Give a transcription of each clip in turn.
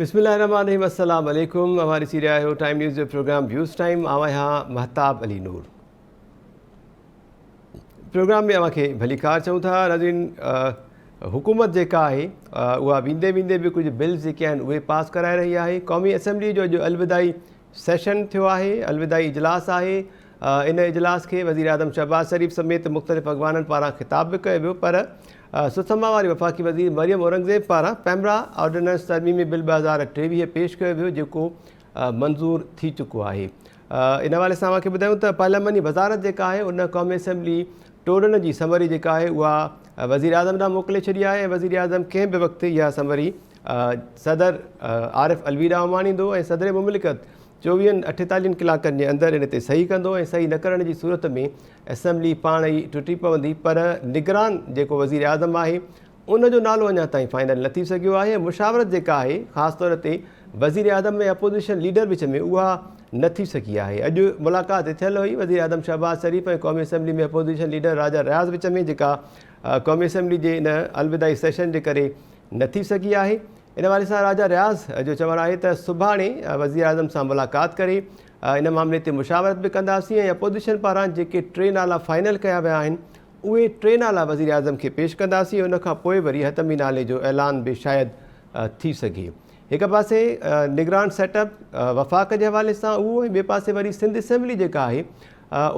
बिस्मिल्लाहिर्रहमानिर्रहीम, अस्सलाम वालेकुम। हमारी सीरिया हो टाइम न्यूज़ जो प्रोग्राम व्यूज़ टाइम आवा यहाँ महताब अली नूर प्रोग्राम में अवांखे भली कार चऊं था। नाज़रीन, हुकूमत जेका आहे उहा वेंदे वेंदे भी कुछ बिल्स जेके आहिनि उहे पास कराए रही आहे। क़ौमी असम्बली जो अॼु अलविदाई सेशन थियो आहे, अलविदाई इजलास आहे। इन इजलास के वज़ीर आज़म शहबाज शरीफ़ समेत मुख़्तलिफ़ अॻवाननि पारां ख़िताब भी कयो वियो, पर सुषमा वारी वफ़ाक़ी वज़ीर मरियम औरंगज़ेब पारां पैमरा ऑर्डिनेंस तरमीमी बिल 2023 पेश कयो वियो, जेको मंज़ूर थी चुको आहे। इन हवाले सां अव्हांखे ॿुधायूं त पार्लियामानी वज़ारत जेका आहे उन क़ौमी असम्बली टोड़नि जी समरी जेका आहे उहा वज़ीर आज़म ॾांहुं मोकिले छॾी आहे। ऐं वज़ीर आज़म कंहिं बि वक़्तु इहा समरी सदर आरिफ़ अलवी ॾांहुं माणींदो ऐं सदर मुमलिकत 24-48 कलाकनि जे अंदरि इन ते सही कंदो ऐं सही न करण जी सूरत में असम्बली पाण ई टुटी पवंदी। पर निगरान जेको वज़ीर आज़म आहे उनजो नालो अञा ताईं फाइनल न थी सघियो आहे। मुशावरत जेका आहे ख़ासि तौर ते वज़ीर आज़म ऐं अपोज़िशन लीडर विच में उहा न थी सघी आहे। अॼु मुलाक़ात थियल हुई वज़ीर आज़म शहबाज शरीफ़ ऐं क़ौमी असम्बली में अपोज़िशन लीडर राजा रियाज़ विच में, जेका क़ौमी असम्बली जे इन अलविदाई सेशन जे करे न थी सघी आहे। इन हवाले सां राजा रियाज़ जो चवणु आहे त सुभाणे वज़ीर आज़म सां मुलाक़ात करे इन मामले ते मुशावरत बि कंदासीं ऐं अपोज़िशन पारां जेके 3 नाला फाइनल कया विया आहिनि उहे 3 नाला वज़ीर आज़म खे पेश कंदासीं। उनखां पोइ वरी हतमी नाले जो ऐलान बि शायदि थी सघे। हिक पासे निगरान सेटअप वफ़ाक़ जे हवाले सां उहो, ऐं ॿिए पासे वरी सिंध असम्बली जेका आहे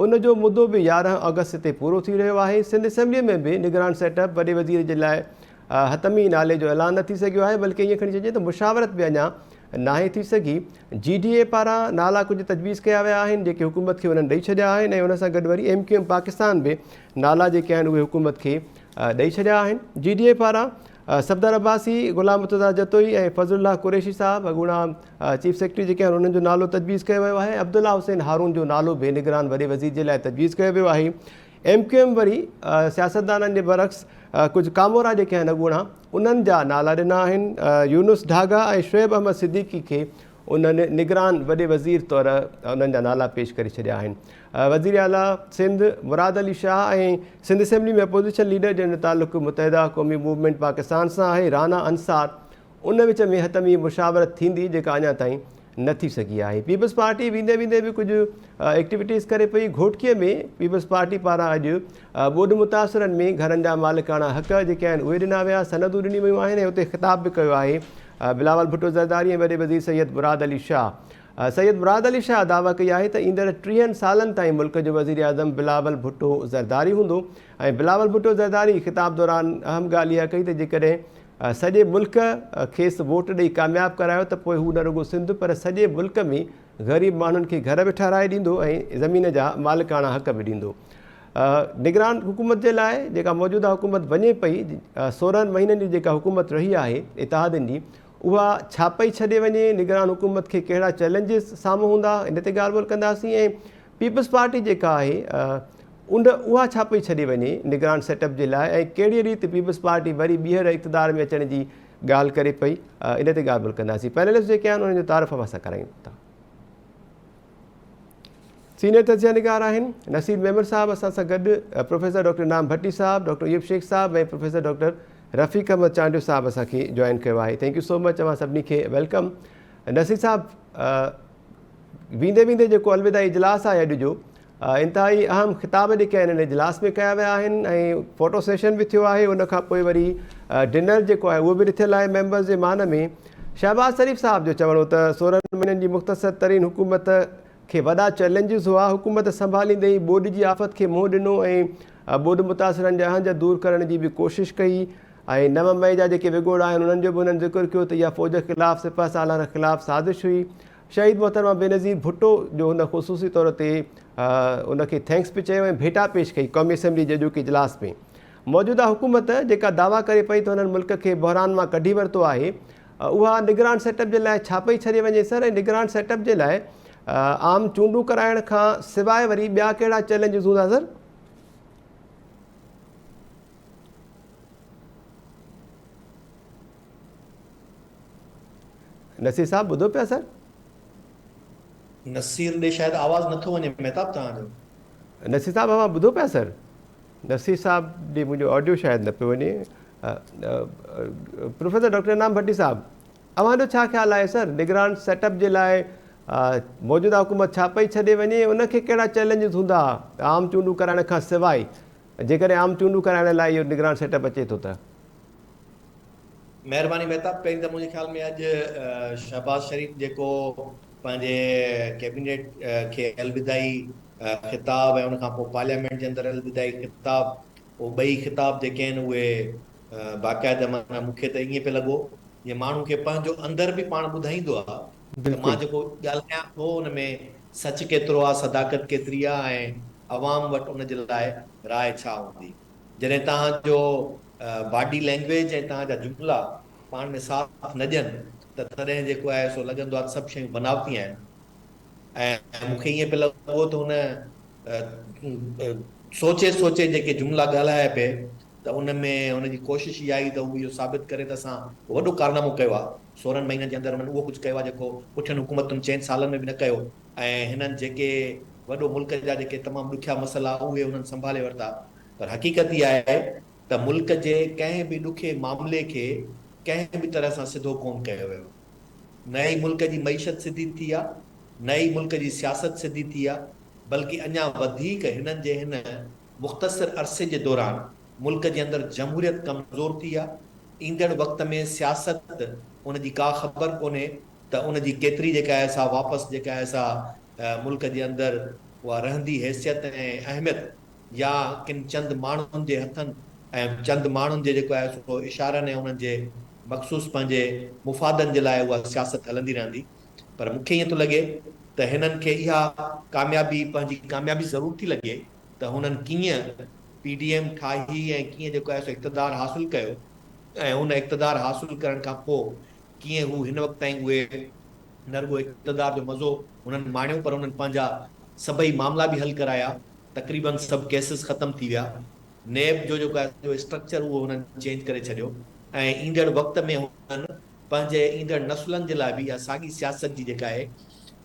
उनजो मुदो बि 11 अगस्त ते पूरो थी रहियो आहे। सिंध असम्बलीअ में बि निगरान सेटअप वॾे वज़ीर जे लाइ हतमी नाले जो ऐलान न थी सघियो आहे, बल्कि ईअं खणी चइजे त मुशावरत बि अञा नाहे थी सघी। GDA पारां नाला कुझु तजवीज़ कया विया आहिनि जेके हुकूमत खे उन्हनि ॾेई छॾिया आहिनि, ऐं उन सां गॾु वरी MQM पाकिस्तान बि नाला जेके आहिनि उहे हुकूमत खे ॾेई छॾिया आहिनि। GDA पारां सफ़दर अब्बासी, गुलाम मुर्तज़ा जतोई ऐं फज़लुल्लाह कुरैशी साहब अॻूणा चीफ सेक्रेटरी जेके आहिनि उन्हनि जो नालो तजवीज़ कयो वियो आहे। अब्दुल्ला हुसैन हारून जो नालो बि निगरान वॾे वज़ीर जे लाइ तजवीज़ कयो वियो आहे। MQM वरी सियासतदाननि जे बरक्स कुझु कामोरा जेके आहिनि अॻूणा उन्हनि जा नाला ॾिना आहिनि। यूनुस ढागा ऐं शुएब अहमद सिद्दीकी खे उन्हनि निगरान वॾे वज़ीर तौरु उन्हनि जा नाला पेश करे छॾिया आहिनि। वज़ीर आला सिंध मुराद अली शाह ऐं सिंध असम्बली में अपोज़िशन लीडर जो ताल्लुक़ु मुतहिदा क़ौमी मूवमेंट पाकिस्तान सां आहे। राना अंसार उन विच में हतमी मुशावरत थींदी जेका अञा ताईं न थी सघी आहे। पीपल्स पार्टी वेंदे वेंदे बि कुझु एक्टिविटीज़ करे पई। घोटकीअ में पीपल्स पार्टी पारां अॼु ॿोॾ मुतासिरनि में घरनि जा मालिकाना हक़ जेके आहिनि उहे ॾिना विया, सनदूं ॾिनी वियूं आहिनि ऐं उते ख़िताब बि कयो आहे बिलावल भुट्टो ज़रदारी ऐं वॾे वज़ीर सैयद मुराद अली शाह। सैयद मुराद अली शाह दावा कई आहे त ईंदड़ 30 सालनि ताईं मुल्क जो वज़ीर आज़म बिलावल भुट्टो ज़रदारी हूंदो। ऐं बिलावल भुट्टो ज़रदारी ख़िताब दौरान अहम ॻाल्हि इहा कई त जेकॾहिं सॼे मुल्क खेसि वोट ॾेई कामयाबु करायो त पोइ हू न रुॻो सिंध पर सॼे मुल्क में ग़रीब माण्हुनि खे घर बि ठाराए ॾींदो ऐं ज़मीन जा मालिकाना हक़ बि ॾींदो। निगरान हुकूमत जे लाइ जेका मौजूदा हुकूमत वञे पई 16 महीननि जी जेका हुकूमत रही आहे इतिहादनि जी, उहा छा पई छॾे वञे, निगरान हुकूमत खे कहिड़ा चैलेंजिस साम्हूं हूंदा, इन ते ॻाल्हि ॿोल कंदासीं। ऐं पीपल्स पार्टी जेका आहे उहा छा पई छॾे वञे निगरान सेटअप जे लाइ, ऐं कहिड़ी रीति पीपल्स पार्टी वरी ॿीहर इक़्तिदार में अचण जी ॻाल्हि करे पई, इन ते ॻाल्हि ॿोल कंदासीं। पैनलिस्ट जेके आहिनि उन्हनि जो तारीफ़ असां करायूं था। सीनियर तजिया निगार आहिनि नसीर मेमर साहब, असां सां गॾु प्रोफेसर डॉक्टर नाम भट्टी साहब, डॉक्टर अयूब शेख साहब ऐं प्रोफेसर डॉक्टर रफ़ीक अहमद चांडियो साहब असांखे जॉइन कयो आहे। थैंक यू सो मच, तव्हां सभिनी खे वेलकम। नसीर साहब, वेंदे वेंदे जेको अलविदाई इजलास आहे अॼु जो इंतिहाई अहम ख़िताब जेके आहिनि इन इजलास में कया विया आहिनि ऐं फ़ोटो सेशन बि थियो आहे। उनखां पोइ वरी डिनर जेको आहे उहो बि ॾिठल आहे मेंबर्स जे मान में। शहबाज शरीफ़ साहब जो चवणो त 16 महीननि जी मुख़्तसर तरीन हुकूमत खे वॾा चैलेंजिस हुआ। हुकूमत संभालींदे ई ॿोॾ जी आफ़त खे मुंहुं ॾिनो ऐं ॿोॾ मुतासिरनि जा अहंज दूरि करण जी बि कोशिशि कई। ऐं 9 मई जा जेके विगोड़ा आहिनि उन्हनि जो बि उन्हनि ज़िक्र कयो त इहा फ़ौज ख़िलाफ़ु सिपह सालार ख़िलाफ़ु साज़िश हुई। शहीद मोहतरमा बेनज़ीर भुट्टो जो हुन ख़ुसूसी तौर ते उनखे थैंक्स बि चयो ऐं भेटा पेश कई क़ौमी असम्बली जे अॼोके इजलास में। मौजूदा हुकूमत जेका दावा करे पई त हुननि मुल्क खे बहरान मां कढी वरितो आहे, उहा निगरान सेटअप जे लाइ छा पई छॾे वञे सर? ऐं निगरान सेटअप जे लाइ आम चूंडूं कराइण खां सवाइ वरी ॿिया कहिड़ा चैलेंजिस हूंदा सर? नसीर साहब ॿुधो पिया सर? नसीर ॾे शायदि आवाज़ नथो वञे महताब तव्हांजो। नसीर साहब अवां ॿुधो पिया सर? नसीर साहब ॾे मुंहिंजो ऑडियो शायदि न पियो वञे। प्रोफेसर डॉक्टर नाम भट्टी साहब, अव्हां छा ख़्याल आहे सर, निगरान सेटअप जे लाइ मौजूदा हुकूमत छा पई छॾे वञे, उनखे कहिड़ा चैलेंजिस हूंदा आम चूंडूं कराइण खां सवाइ, जेकॾहिं आम चूंडूं कराइण लाइ इहो निगरान सेटअप अचे थो त? महिरबानी महताब, पहिरीं त मुंहिंजे ख़्याल में अॼु शहबाज शरीफ़ जेको पंहिंजे कैबिनेट खे अलविदाई ख़िताब ऐं उनखां पोइ पार्लियामेंट जे अंदरि अलविदाई ख़िताब, उहे ॿई ख़िताब जेके आहिनि उहे बाक़ाइदा माना मूंखे त ईअं पियो लॻो जीअं माण्हू खे पंहिंजो अंदरि बि पाण ॿुधाईंदो आहे त मां बिल्कुलु। जेको ॻाल्हायां थो हुन में सच केतिरो आहे, सदाकत केतिरी आहे, ऐं अवाम वटि उन जे लाइ राय छा हूंदी। जॾहिं तव्हांजो बॉडी लैंग्वेज ऐं तव्हांजा जुमिला पाण में साथ न ॾियनि त तॾहिं जेको आहे सो लॻंदो आहे सभु शयूं बनावटी आहिनि। ऐं मूंखे ईअं पियो लॻो त हुन सोचे सोचे जेके जुमिला ॻाल्हाए पिए त उन में हुनजी कोशिशि इहा आई त हू इहो साबित करे त असां वॾो कारनामो कयो आहे 16 महीननि जे अंदरि। उहो कुझु कयो आहे जेको पुठियनि हुकूमतुनि 4 सालनि में बि न कयो। ऐं हिननि जेके वॾो मुल्क जा जेके तमामु ॾुखिया मसइला उहे हुननि संभाले वरिता। पर हक़ीक़त इहा आहे त मुल्क जे कंहिं बि ॾुखे मामले खे कंहिं बि तरह सां सिधो कोन कयो वियो। न ई मुल्क जी मईशत सिधी थी आहे, न ई मुल्क जी सियासत सिधी थी आहे, बल्कि अञा वधीक हिननि जे हिन मुख़्तसिर अरसे जे दौरान मुल्क जे अंदरि जमहूरियत कमज़ोर थी आहे। ईंदड़ वक़्त में सियासत उनजी का ख़बर कोन्हे त उनजी केतिरी जेका आहे सा वापसि जेका आहे सा मुल्क जे अंदरि उहा रहंदी हैसियत ऐं अहमियत, या किन चंद माण्हुनि जे हथनि ऐं चंद माण्हुनि जे जेको आहे सो इशारनि ऐं उन्हनि जे मख़सूस पंहिंजे मुफ़ादनि जे लाइ उहा सियासत हलंदी रहंदी। पर मूंखे ईअं थो लॻे त हिननि खे इहा कामयाबी, पंहिंजी कामयाबी ज़रूर थी लॻे त हुननि कीअं PDM ठाही ऐं कीअं जेको आहे सो इक़्तिदार हासिल कयो, ऐं उन इक़्तिदार हासिल करण खां पोइ कीअं हू हिन वक़्त ताईं उहे न रुगो इक़्तिदार जो मज़ो हुननि माणियो, पर हुननि पंहिंजा सभई मामला बि हल कराया। तक़रीबन सभु केसिस ख़तम थी विया। नेब जो जेको आहे स्ट्रक्चर उहो हुननि चेंज करे छॾियो। ऐं ईंदड़ वक़्त में हुननि पंहिंजे ईंदड़ नसुलनि जे लाइ बि इहा साॻी सियासत जी जेका आहे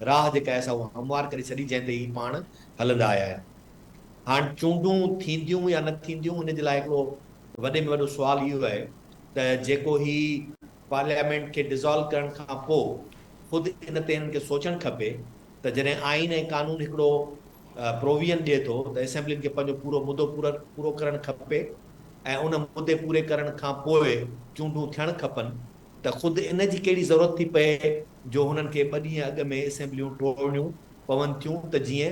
राह जेका आहे सा उहा हमवार करे छॾी, जंहिं ते ई पाण हलंदा आया आहिनि। हाणे चूंडूं थींदियूं या न थींदियूं, हुन जे लाइ हिकिड़ो वॾे में वॾो सुवाल इहो आहे त जेको ही पार्लियामेंट खे डिज़ोल्व करण खां पोइ ख़ुदि इन ते हिननि खे सोचणु खपे त जॾहिं आइन ऐं कानून हिकिड़ो प्रोविजन ॾिए थो त असेंबलियुनि खे पंहिंजो पूरो मुदो पूरो करणु खपे, ऐं उन मुदे पूरे करण खां पोइ चूंडूं थियणु खपनि, त ख़ुदि इन जी कहिड़ी ज़रूरत थी पए जो हुननि खे 2 ॾींहं अॻु में असेंबलियूं टोड़णियूं पवनि थियूं त जीअं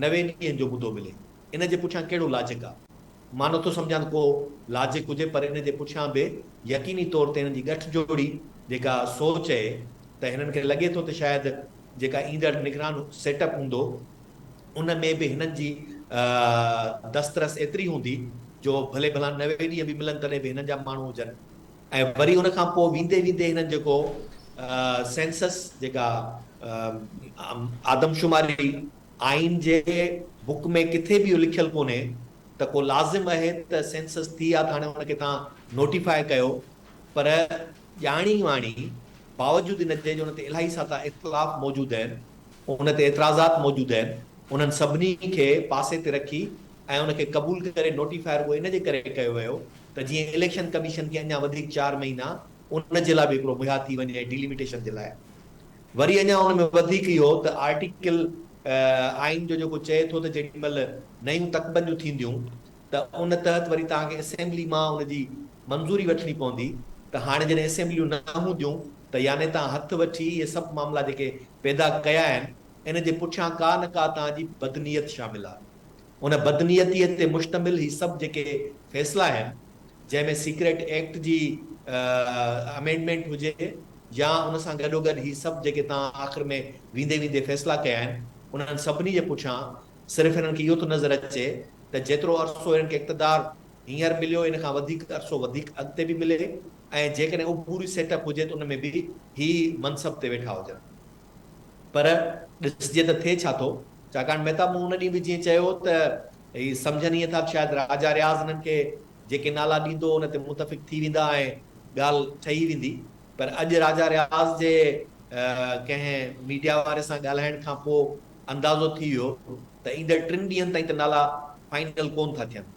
90 ॾींहंनि जो मुदो मिले। इन जे पुठियां कहिड़ो लॉजिक आहे? मां नथो सम्झां को लॉजिक हुजे, पर इन जे पुठियां बि यकीनी तौर ते हिननि जी गठजोड़ी जेका सोच आहे त हिननि खे लॻे थो त शायदि जेका ईंदड़ निगरान सेटअप हूंदो उन में बि हिननि जी दस्तरस एतिरी हूंदी जो भले भला 90 ॾींहं बि मिलनि तॾहिं बि हिननि जा माण्हू हुजनि। ऐं वरी हुन खां पोइ वेंदे वेंदे हिननि जेको सेंसस जेका आदमशुमारी आइन जे बुक में किथे बि लिखियलु कोन्हे त को लाज़िम आहे त सेंसस थी आहे त हाणे हुनखे तव्हां नोटिफाई कयो। पर ॼाणी वाणी बावजूदि इन जे जो हुन ते इलाही सारा इख़्तिलाफ़ मौजूदु आहिनि, उन ते एतिराज़ात मौजूदु आहिनि। उन्हनि सभिनी खे पासे ते रखी ऐं उनखे क़बूल करे नोटिफायर उहो इन जे करे कयो वियो त जीअं इलेक्शन कमीशन खे अञा वधीक 4 महीना उन जे लाइ बि हिकिड़ो मुहैया थी वञे डिलिमिटेशन जे लाइ। वरी अञा हुन में वधीक इहो त आर्टिकल आइन जो जेको चए थो त जेॾी महिल नयूं तकबंदियूं थींदियूं त उन तहत वरी तव्हांखे असेंबली मां हुनजी मंज़ूरी वठणी पवंदी। त हाणे जॾहिं असेंबलियूं न हूंदियूं त याने तव्हां हथु वठी इहे सभु मामला जेके पैदा कया आहिनि इन जे पुठियां का न का तव्हांजी बदनीयत शामिल आहे। उन बदनीयतीअ ते मुश्तमिल ही सभु जेके फ़ैसिला आहिनि, जंहिंमें सीक्रेट एक्ट जी अमेंडमेंट हुजे या उन सां गॾोगॾु ही सभु जेके तव्हां आख़िर में वेंदे वेंदे फ़ैसिला कया आहिनि, उन्हनि सभिनी जे पुठियां सिर्फ़ु हिननि खे इहो थो नज़र अचे त जेतिरो अरसो हिननि खे इक़्तिदार हींअर मिलियो, इन खां वधीक अरसो वधीक अॻिते बि मिले, ऐं जेकॾहिं उहो पूरी सेटअप हुजे त उन में बि ही मनसब ते वेठा हुजनि। पर ॾिसजे त थिए छा थो, छाकाणि महिता मूं उन ॾींहुं बि जीअं चयो त ही सम्झनि ईअं था शायदि राजा रियाज़ हिननि खे जेके नाला ॾींदो उन ते मुतफ़िक़ थी वेंदा ऐं ॻाल्हि ठही वेंदी। पर अॼु राजा रियाज़ जे कंहिं मीडिया वारे सां ॻाल्हाइण खां पोइ अंदाज़ो थी वियो त ईंदड़ 3 ॾींहंनि ताईं त नाला फाइनल कोन था थियनि।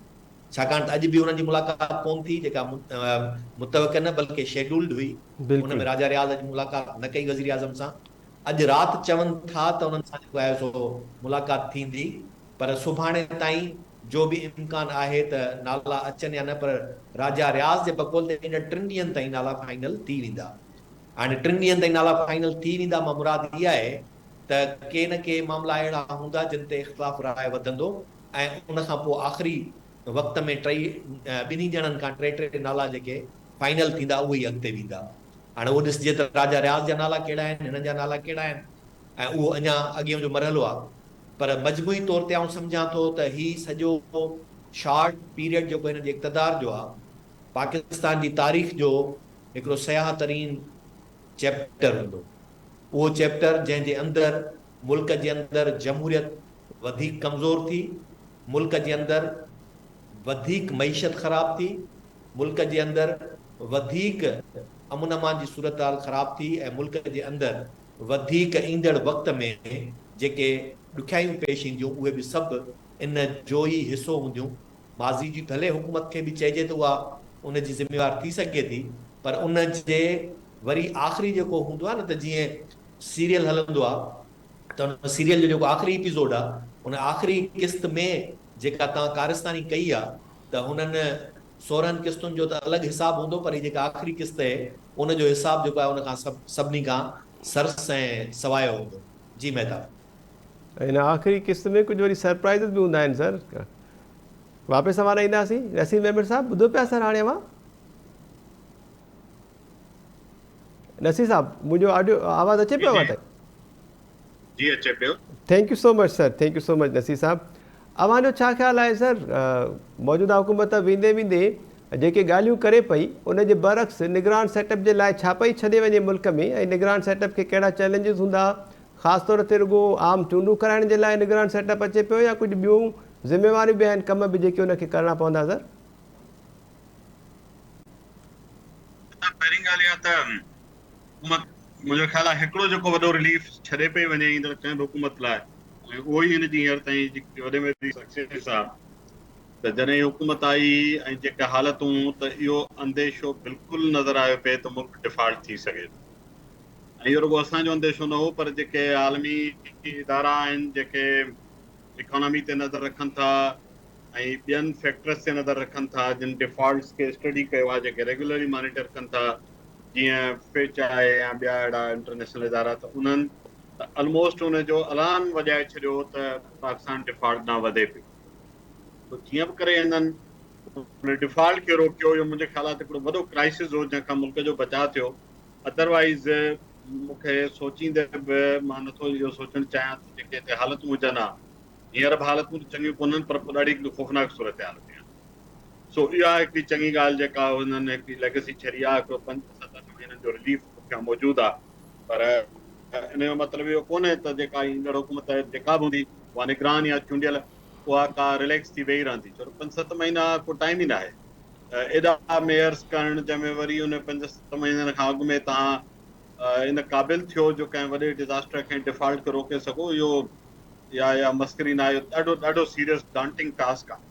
छाकाणि त अॼु बि हुननि जी मुलाक़ात कोन थी जेका मुतवक़ न बल्कि शेड्यूल्ड हुई। हुन में बिल्कुलु। राजा रियाज़ अॼु मुलाक़ात न कई वज़ीर आज़म सां। अॼु राति चवनि था त हुननि सां जेको आहे सो मुलाक़ात थींदी, पर सुभाणे ताईं जो बि इम्कान आहे त नाला अचनि या न, पर राजा रियाज़ जे बक़ौल ते इन 3 ॾींहंनि ताईं नाला फाइनल थी वेंदा। हाणे 3 ॾींहंनि ताईं नाला फाइनल थी वेंदा, मां मुराद इहा आहे त के न के मामला अहिड़ा हूंदा जिन ते इख़्तिलाफ़ राय वधंदो ऐं उन खां पोइ आख़िरी वक़्त में ॿिन्ही ॼणनि खां टे नाला जेके फाइनल थींदा उहे ई अॻिते वेंदा। हाणे उहो ॾिसजे त राजा रियाज़ जा नाला कहिड़ा आहिनि, हिननि जा नाला कहिड़ा आहिनि, ऐं उहो अञा अॻियां जो मरहलो आहे। पर मजमूई तौर ते आउं सम्झां थो त ही सॼो शॉर्ट पीरियड जेको हिन जे इक़्तिदार जो आहे, पाकिस्तान जी तारीख़ जो हिकिड़ो सयाह तरीन चैप्टर हूंदो। उहो चैप्टर जंहिंजे अंदरि मुल्क जे अंदरि जमहूरियत वधीक कमज़ोर थी, मुल्क जे अंदरि वधीक मईशत ख़राब थी, मुल्क जे अंदरि वधीक अमन अमान जी सूरत हाल ख़राब थी, ऐं मुल्क जे अंदरि वधीक ईंदड़ वक़्त में जेके ॾुखियायूं पेश ईंदियूं उहे बि सभु इन जो ई हिसो हूंदियूं। माज़ी जी भले हुकूमत खे बि चइजे त उहा उन जी ज़िम्मेवार थी सघे थी, पर उन जे वरी आख़िरी जेको हूंदो आहे न, त जीअं सीरियल हलंदो आहे त उन सीरियल जो जेको आख़िरी एपिसोड आहे, उन आख़िरी किस्त में जेका तव्हां कारस्तानी कई आहे, त हुननि 16 किस्तुनि जो त अलॻि हिसाब हूंदो, पर जेका आख़िरी किस्त आहे उन जो हिसाब जेको आहे उन खां सभिनी खां सरस ऐं सवायो हूंदो। जी मेहता। हिन आख़िरी क़िस्त में कुझु वरी सरप्राइज़ बि हूंदा आहिनि सर। वापसि अवां ईंदासीं। नसीम मेमर साहब ॿुधो पिया सर हाणे अवां? नसीर साहब मुंहिंजो ऑडियो आवाज़ु अचे जी पियो जी अवां ताईं? जी अचे पियो। Thank you so much sir, thank you so much Nasir Sahab. अवां जो छा ख़्यालु आहे सर? मौजूदा हुकूमत वेंदे वेंदे जेके ॻाल्हियूं करे पई उन जे बरक्स निगरान सेटअप जे लाइ छा पई छॾे वञे मुल्क में, ऐं निगरान सेटअप खे कहिड़ा चैलेंजिस हूंदा? ख़ासि तौर ते रुॻो आम चूंडूं कराइण जे लाइ निगरान सेटअप अचे पियो, या कुझु ॿियूं ज़िम्मेवारियूं बि आहिनि, कम बि जेके उनखे करणा पवंदा सर? पहिरीं ॻाल्हि इहा त हुकूमत मुंहिंजो ख़्यालु आहे हिकिड़ो जेको वॾो रिलीफ छॾे पई वञे ईंदड़ कंहिं बि हुकूमत लाइ, ऐं उहो ई हिन जी हींअर ताईं जेकी वॾे में वॾी सक्सेस आहे, त जॾहिं हुकूमत आई ऐं जेके हालतूं, त इहो अंदेशो बिल्कुलु नज़र आयो पिए त मुल्क डिफॉल्ट थी सघे थो। ऐं इहो रुॻो असांजो अंदेशो न हो, पर जेके आलमी इदारा आहिनि जेके इकोनॉमी ते नज़र रखनि था ऐं ॿियनि फैक्टर्स ते नज़र रखनि था, जिन डिफॉल्ट्स खे स्टडी कयो आहे, जेके रेगुलरली मॉनिटर कनि था, जीअं फिच आहे या ॿिया अहिड़ा इंटरनेशनल इदारा, त उन्हनि ऑलमोस्ट उन जो अलार्म वॼाए छॾियो त पाकिस्तान डिफॉल्ट न वधे पियो। तो जीअं बि करे हिननि डिफॉल्ट खे रोकियो, इहो मुंहिंजे ख़्याल आहे हिकिड़ो वॾो क्राइसिस हो जंहिंखां मुल्क जो बचाव थियो। अदरवाइज़ मूंखे सोचींदे बि मां नथो इहो सोचणु चाहियां त जेके हिते हालतूं हुजनि हा, हींअर बि हालतूं चङियूं कोन्हनि, पर पोइ ॾाढी ख़ौफ़नाक सूरत हाल थी आहे। सो इहा हिकिड़ी चङी ॻाल्हि जेका हुननि हिकिड़ी लेगेसी छॾी आहे, हिकिड़ो 5-7 महीननि जो रिलीफ पुठियां मौजूदु आहे। पर इन जो मतिलबु इहो कोन्हे त जेका ईंदड़ हुकूमत जेका बि हूंदी उहा निगरान या चूंडियल, उहा का रिलैक्स थी वेही रहंदी, छो 5-7 महीना को टाइम ई न आहे एॾा मेयर्स करणु, जंहिंमें वरी उन 5-7 महीननि खां अॻु में तव्हां इन क़ाबिल थियो जो कंहिं वॾे डिज़ास्टर खे डिफॉल्ट खे रोके सघो। इहो या मस्करी न आहे, ॾाढो ॾाढो सीरियस डांटिंग टास्क आहे।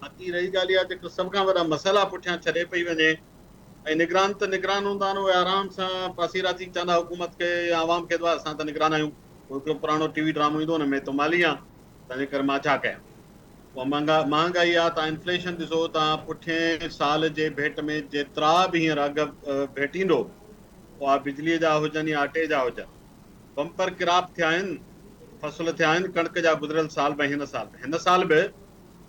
बाक़ी रही ॻाल्हि इहा जेको सभ खां वॾा मसइला पुठियां छॾे पई वञे, ऐं निगरान त निगरान हूंदा आहिनि, उहे आराम सां पासीरा थी चवंदा हुकूमत खे या आवाम खे, असां त निगरान आहियूं। हिकिड़ो पुराणो टीवी ड्रामो ईंदो न, मैं तो माली आहियां, तंहिंजे करे मां छा कयां। पोइ महांगाई आहे, तव्हां इन्फ्लेशन ॾिसो, तव्हां पुठिएं साल जे भेट में जेतिरा बि हींअर अघु भेटींदो, उहा बिजलीअ जा हुजनि या अटे जा हुजनि, बम्पर किराप थिया आहिनि, फसल थिया आहिनि कणिक जा गुज़िरियल साल में। हिन साल बि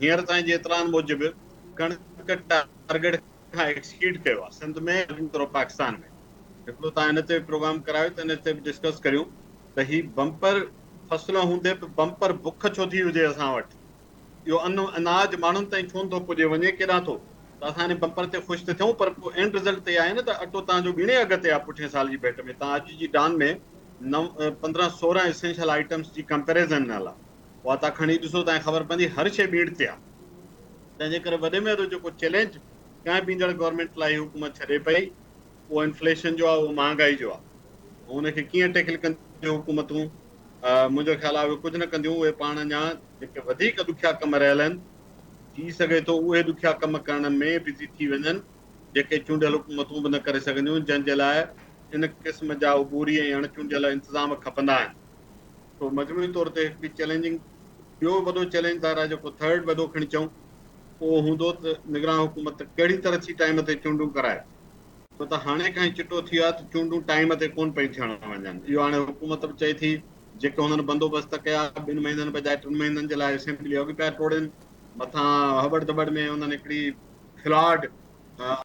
हींअर ताईं जे एतिरान मूजिबि कणिक टारगेट खां एक्सीड कयो आहे सिंध में, पाकिस्तान में। हिकिड़ो तव्हां हिन ते प्रोग्राम करायो त हिन ते बि डिस्कस करियूं त ही बम्पर फसल हूंदे बि बम्पर बुख छो थी हुजे असां वटि। इहो अनाज माण्हुनि ताईं छो नथो पुॼे, वञे केॾां थो, त असां हिन बम्पर ते ख़ुशि त थियूं, पर पोइ एंड रिज़ल्ट ते आहे न त अटो तव्हांजो ॿीणे अघ ते आहे पुठिएं साल जी भेट में। तव्हां अॼु जी डान में 15-16 एसेंशियल आइटम्स जी कंपेरिज़न न आहे, उहा तव्हां खणी ॾिसो, तव्हांखे ख़बर पवंदी हर शइ ॿीण ते आहे। तंहिंजे करे वॾे में वॾो जेको चैलेंज कंहिं बि ईंदड़ गवर्नमेंट लाइ हुकूमत छॾे पई, उहो इन्फ्लेशन जो आहे, उहो महांगाई जो आहे। हुनखे कीअं टैकल कंदियूं हुकूमतूं? मुंहिंजो ख़्यालु आहे उहे कुझु न कंदियूं, उहे पाण अञा जेके वधीक ॾुखिया कम रहियल आहिनि, थी सघे थो उहे ॾुखिया कम करण में बिज़ी थी वञनि जेके चूंडियल हुकूमतूं बि न करे सघंदियूं, जंहिंजे लाइ इन क़िस्म जा उबूरी ऐं अणचूंडियल इंतिज़ाम खपंदा आहिनि। तो मजमूई तौर ते हिकिड़ी चैलेंजिंग ॿियो वॾो चैलेंज आहे जेको थर्ड वॾो खणी चऊं उहो हूंदो त निगरान हुकूमत कहिड़ी तरह जी टाइम ते चूंडूं कराए। छो त हाणे खां ई चिटो थी वियो आहे त चूंडूं टाइम ते कोन पई थियण वञनि। इहो हाणे हुकूमत बि चए थी जेके हुननि बंदोबस्त कया 2 महीननि बजाए 3 महीननि जे लाइ असेंबली अॻु पिया टोड़नि, मथां हबड़ दबड़ में हुननि हिकिड़ी फ्लॉड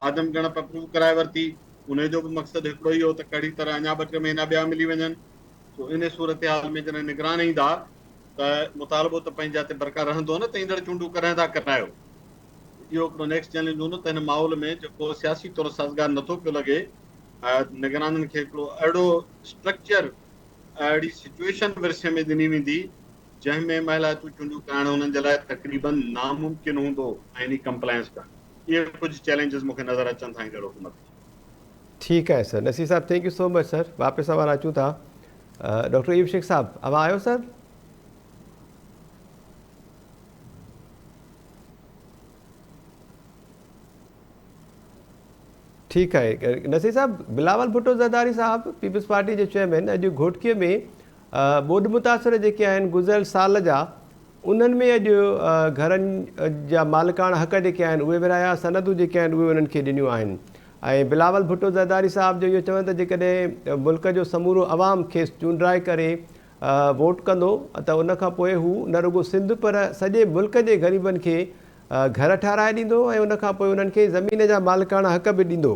आदमगणप अप्रूव कराए वरिती। उनजो बि मक़सदु हिकिड़ो ई हो त कहिड़ी तरह अञा 2-3 महीना ॿिया मिली वञनि। तो इन सूरत हाल में जॾहिं निगरान ईंदा त मुतालबो त पंहिंजे हथ बरक़रार रहंदो न त ईंदड़ चूंडूं कॾहिं था करायो। इहो हिकिड़ो नेक्स्ट चैलेंज हूंदो त हिन माहौल में जेको सियासी तौर साज़गार नथो पियो लॻे, निगराननि खे हिकिड़ो अहिड़ो स्ट्रक्चर अहिड़ी सिचुएशन विरसे में ॾिनी वेंदी जंहिंमें महिला तूं चूंडूं कराइण हुननि जे लाइ तक़रीबन नामुमकिन हूंदो ऐं इन कंप्लायंस करणु। इहे कुझु चैलेंजिस मूंखे नज़र अचनि था हींअर हुकूमत। ठीक है sir. Nasir Sahab thank you so much sir. वापस हमारा अचूं था। डॉक्टर ईब शेख साहब अब आयो सर? ठीक है नसीर साहब, बिलावल भुट्टो ज़रदारी साहब पीपल्स पार्टी के चेयरमैन अॼु घोटकीअ में ॿोॾि मुतासिर जेके आहिनि गुज़िरियल साल जा उन्हनि में अॼु घरनि जा मालिकाणा हक़ जेके आहिनि उहे विरिहाया, सनदूं जेके आहिनि उहे उन्हनि खे ॾिनियूं आहिनि। ऐं बिलावल भुट्टो ज़रदारी साहब जो इहो चवनि त जेकॾहिं मुल्क जो समूरो अवाम खेसि चूंडाए करे वोट कंदो त उनखां पोइ हू न रुॻो सिंध पर सॼे मुल्क जे ग़रीबनि खे घर ठाराए ॾींदो ऐं उनखां पोइ उन्हनि खे ज़मीन जा मालिकाणा हक़ बि ॾींदो।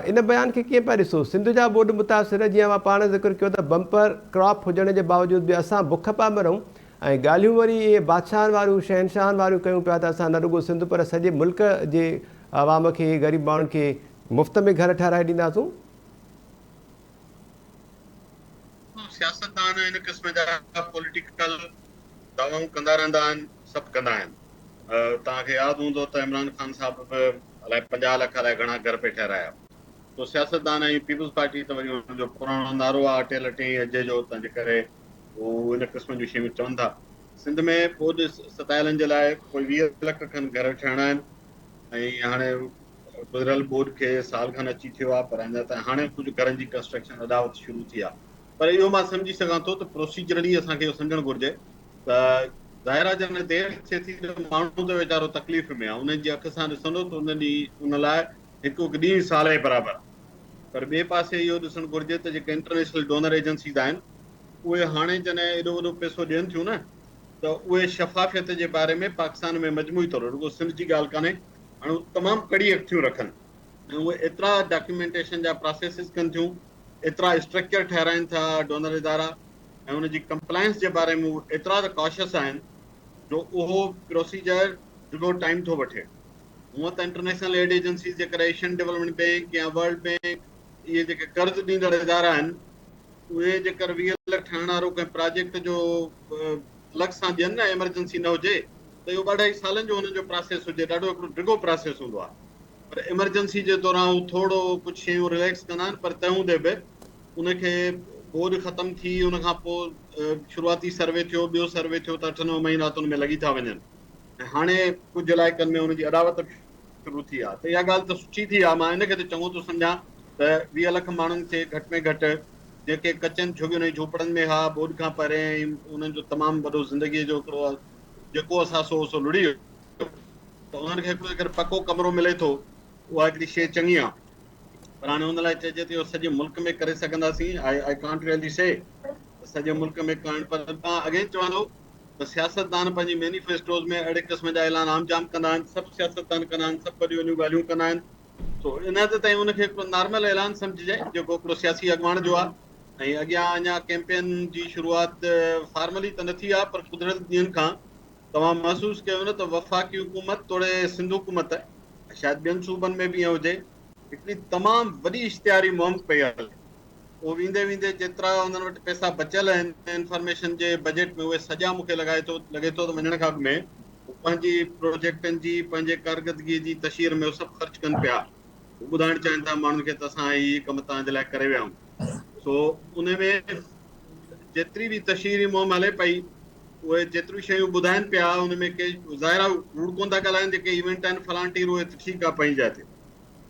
इन बयान खे कीअं पिया ॾिसो? सिंध जा ॿोॾि मुतासिर जीअं मां पाण ज़िक्र कयो त बम्पर क्रॉप हुजण जे बावजूदि बि असां बुख पिया मरूं ऐं ॻाल्हियूं वरी इहे बादशाहनि वारियूं शहनशाहनि वारियूं कयूं पिया त असां न रुॻो सिंध पर सॼे मुल्क जे आवाम खे ग़रीब माण्हुनि खे मुफ़्त में घर ठाराए ॾींदासूं। सियासतदान इन क़िस्म जा पॉलिटिकल दावाऊं कंदा रहंदा आहिनि, सभु कंदा आहिनि। तव्हांखे यादि हूंदो त इमरान खान साहब बि अलाए 50 लख अलाए घणा घर पे ठाहिराया। तो सियासतदान ऐं पीपल्स पार्टी त वरी हुनजो पुराणो नारो आहे अटे लटे अॼु जो, तंहिंजे करे उहो इन क़िस्म जूं शयूं चवनि था। सिंध में ॿोॾि सतायलनि जे लाइ कोई 20 लख खनि घर ठहिणा आहिनि ऐं हाणे गुज़िरियल ॿोॾि खे साल खनि अची थियो आहे पर अञा ताईं हाणे कुझु घरनि जी कंस्ट्रक्शन अदावत शुरू थी आहे। पर इहो मां सम्झी सघां थो त प्रोसीजरली असांखे इहो सम्झणु घुरिजे त ज़ाहिर आहे जॾहिं देरि थिए थी त माण्हू त वीचारो तकलीफ़ में आहे, उन्हनि जी अख सां ॾिसंदो त उन लाइ हिकु ॾींहुं साल जे बराबरि। पर ॿिए पासे इहो ॾिसणु घुरिजे त जेके इंटरनेशनल डोनर एजेंसीज़ आहिनि उहे हाणे जॾहिं एॾो वॾो पैसो ॾियनि थियूं न त उहे शफ़ाफ़ियत जे बारे में पाकिस्तान में मजमूई तौर रुॻो सिंध जी ॻाल्हि कान्हे, हाणे तमामु कड़ी अखियूं रखनि ऐं उहे एतिरा डॉक्यूमेंटेशन जा प्रोसेसिस कनि थियूं, एतिरा स्ट्रक्चर ठहिराइनि था डोनर इदारा ऐं उनजी कंप्लायंस जे बारे में एतिरा त कॉशियस आहिनि जो उहो प्रोसीजर रुॻो टाइम थो वठे। हूअं त इंटरनेशनल एड एजेंसीज़ जेकर एशियन डेवलपमेंट बैंक या वर्ल्ड बैंक इहे जेके कर्ज़ ॾींदड़ इदारा आहिनि उहे जेकर 20 लख ठहण वारो कंहिं प्रोजेक्ट जो अलॻि सां ॾियनि न एमरजेंसी न हुजे त इहो 2-2.5 सालनि जो हुनजो प्रोसेस हुजे, ॾाढो हिकिड़ो डिघो प्रोसेस हूंदो आहे। पर एमरजेंसी जे दौरान हू थोरो कुझु शयूं रिलैक्स कंदा आहिनि, पर तंहिं हूंदे बि उनखे ॿोॾि ख़तमु थी उनखां पोइ शुरूआती सर्वे थियो, ॿियो सर्वे थियो त 8-9 महीना त उन में लॻी था वञनि ऐं हाणे कुझु इलाइक़नि में हुनजी अदावत शुरू थी आहे। त इहा ॻाल्हि त सुठी थी आहे, मां इनखे त चङो थो सम्झां त 20 लख माण्हुनि खे घटि में घटि जेके कचनि झुगियुनि ऐं झोपड़नि में हा ॿोॾि खां परे उन्हनि जो तमामु वॾो ज़िंदगीअ जो हिकिड़ो जेको असां सो लुड़ी वियो त उन्हनि खे हिकिड़ो अगरि पको कमिरो मिले थो उहा हिकिड़ी शइ चङी आहे। पर हाणे हुन लाइ चइजे थो सॼे मुल्क में करे सघंदासीं, आई कांट रियली से सॼे मुल्क में करणु। पर तव्हां अॻे चवंदो त सियासतदान पंहिंजी मैनिफेस्टोज़ में अहिड़े क़िस्म जा ऐलान आम जाम कंदा आहिनि, सभु सियासतदान कंदा आहिनि, सभु वॾियूं वॾियूं ॻाल्हियूं कंदा आहिनि। तो इन हद ताईं उनखे हिकिड़ो नॉर्मल ऐलान सम्झिजे जेको हिकिड़ो सियासी अॻुवाण जो आहे ऐं अॻियां अञा कैंपेन जी शुरूआत फॉर्मली त न थी आहे पर गुज़िरियल ॾींहंनि खां तव्हां महसूसु कयो न त वफ़ाक़ी हुकूमत तोड़े सिंध हुकूमत शायदि ॿियनि सूबनि में बि ईअं हुजे हिकिड़ी तमामु वॾी इश्तिहारी मुहिम पई हले। उहो वेंदे वेंदे जेतिरा हुननि वटि पैसा बचियल आहिनि इंफॉर्मेशन जे बजट में उहे सॼा मूंखे लॻे थो त वञण खां अॻु में पंहिंजी प्रोजेक्टनि जी पंहिंजे कारकर्दगीअ जी तशहीर में सभु ख़र्च कनि पिया, ॿुधाइण चाहिनि था माण्हुनि खे त असां हीअ कमु तव्हांजे लाइ करे विया आहियूं। सो उन में जेतिरी बि तशहीरी मुहिम हले पई उहे जेतिरियूं शयूं ॿुधाइनि पिया उन में के ज़ाहिर आहे कूड़ कोन था ॻाल्हाइनि जेके इवेंट आहिनि फलाण टीर उहे त ठीकु आहे पंहिंजा थिए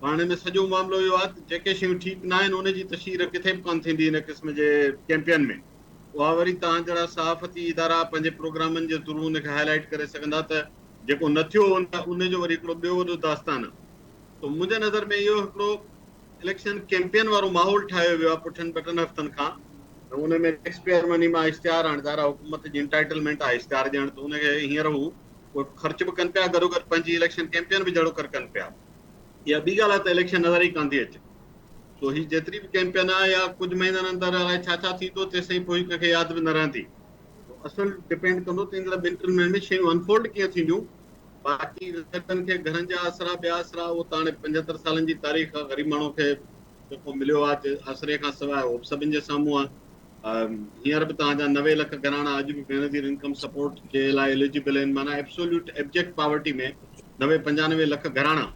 हाणे में सॼो मामिलो इहो आहे त जेके शयूं ठीकु न आहिनि उनजी तशहीर किथे बि कोन थींदी हिन क़िस्म जे कैंपियन में उहा वरी तव्हां जहिड़ा सहाफ़ती इदारा पंहिंजे प्रोग्रामनि जे थ्रू उनखे हाईलाइट करे सघंदा त जेको न थियो उनजो वरी हिकिड़ो ॿियो वॾो दास्तान आहे त मुंहिंजे नज़र में इहो हिकिड़ो इलेक्शन कैंपियन वारो माहौल ठाहियो वियो आहे पुठनि ॿ हफ़्तनि खां उन में टैक्स पेयर मनी मां इश्तिहार हाणे ज़ाहिर हुकूमत जी इंटाइटलमेंट आहे इश्तिहार ॾियण त उनखे हींअर हू उहे ख़र्च बि कनि पिया गॾोगॾु पंहिंजी इलेक्शन कैंपियन बि जहिड़ो कर कनि पिया इहा ॿी ॻाल्हि आहे त इलेक्शन नज़र ई कान थी अचे तो ही जेतिरी बि कैंपियन आहे या कुझु महीननि अंदरि अलाए छा थींदो तेसिताईं पोइ कंहिंखे यादि बि न रहंदी असुलु डिपेंड कंदो त ईंदड़ 2 3 महीननि में शयूं अनफोल्ड कीअं थींदियूं बाक़ी रिज़ल्टनि खे घरनि जा आसरा ॿिया आसरा उहो त हाणे 75 सालनि जी तारीख़ आहे ग़रीब माण्हू खे जेको मिलियो आहे आसरे खां सवाइ उहो सभिनि जे साम्हूं आहे हींअर बि तव्हांजा 90 लख घराणा अॼु बि बेनज़ीर इनकम सपोर्ट जे लाइ एलिजिबल आहिनि माना एब्सोल्यूट एब्जेक्ट पॉवर्टी में 90-95 लख घराणा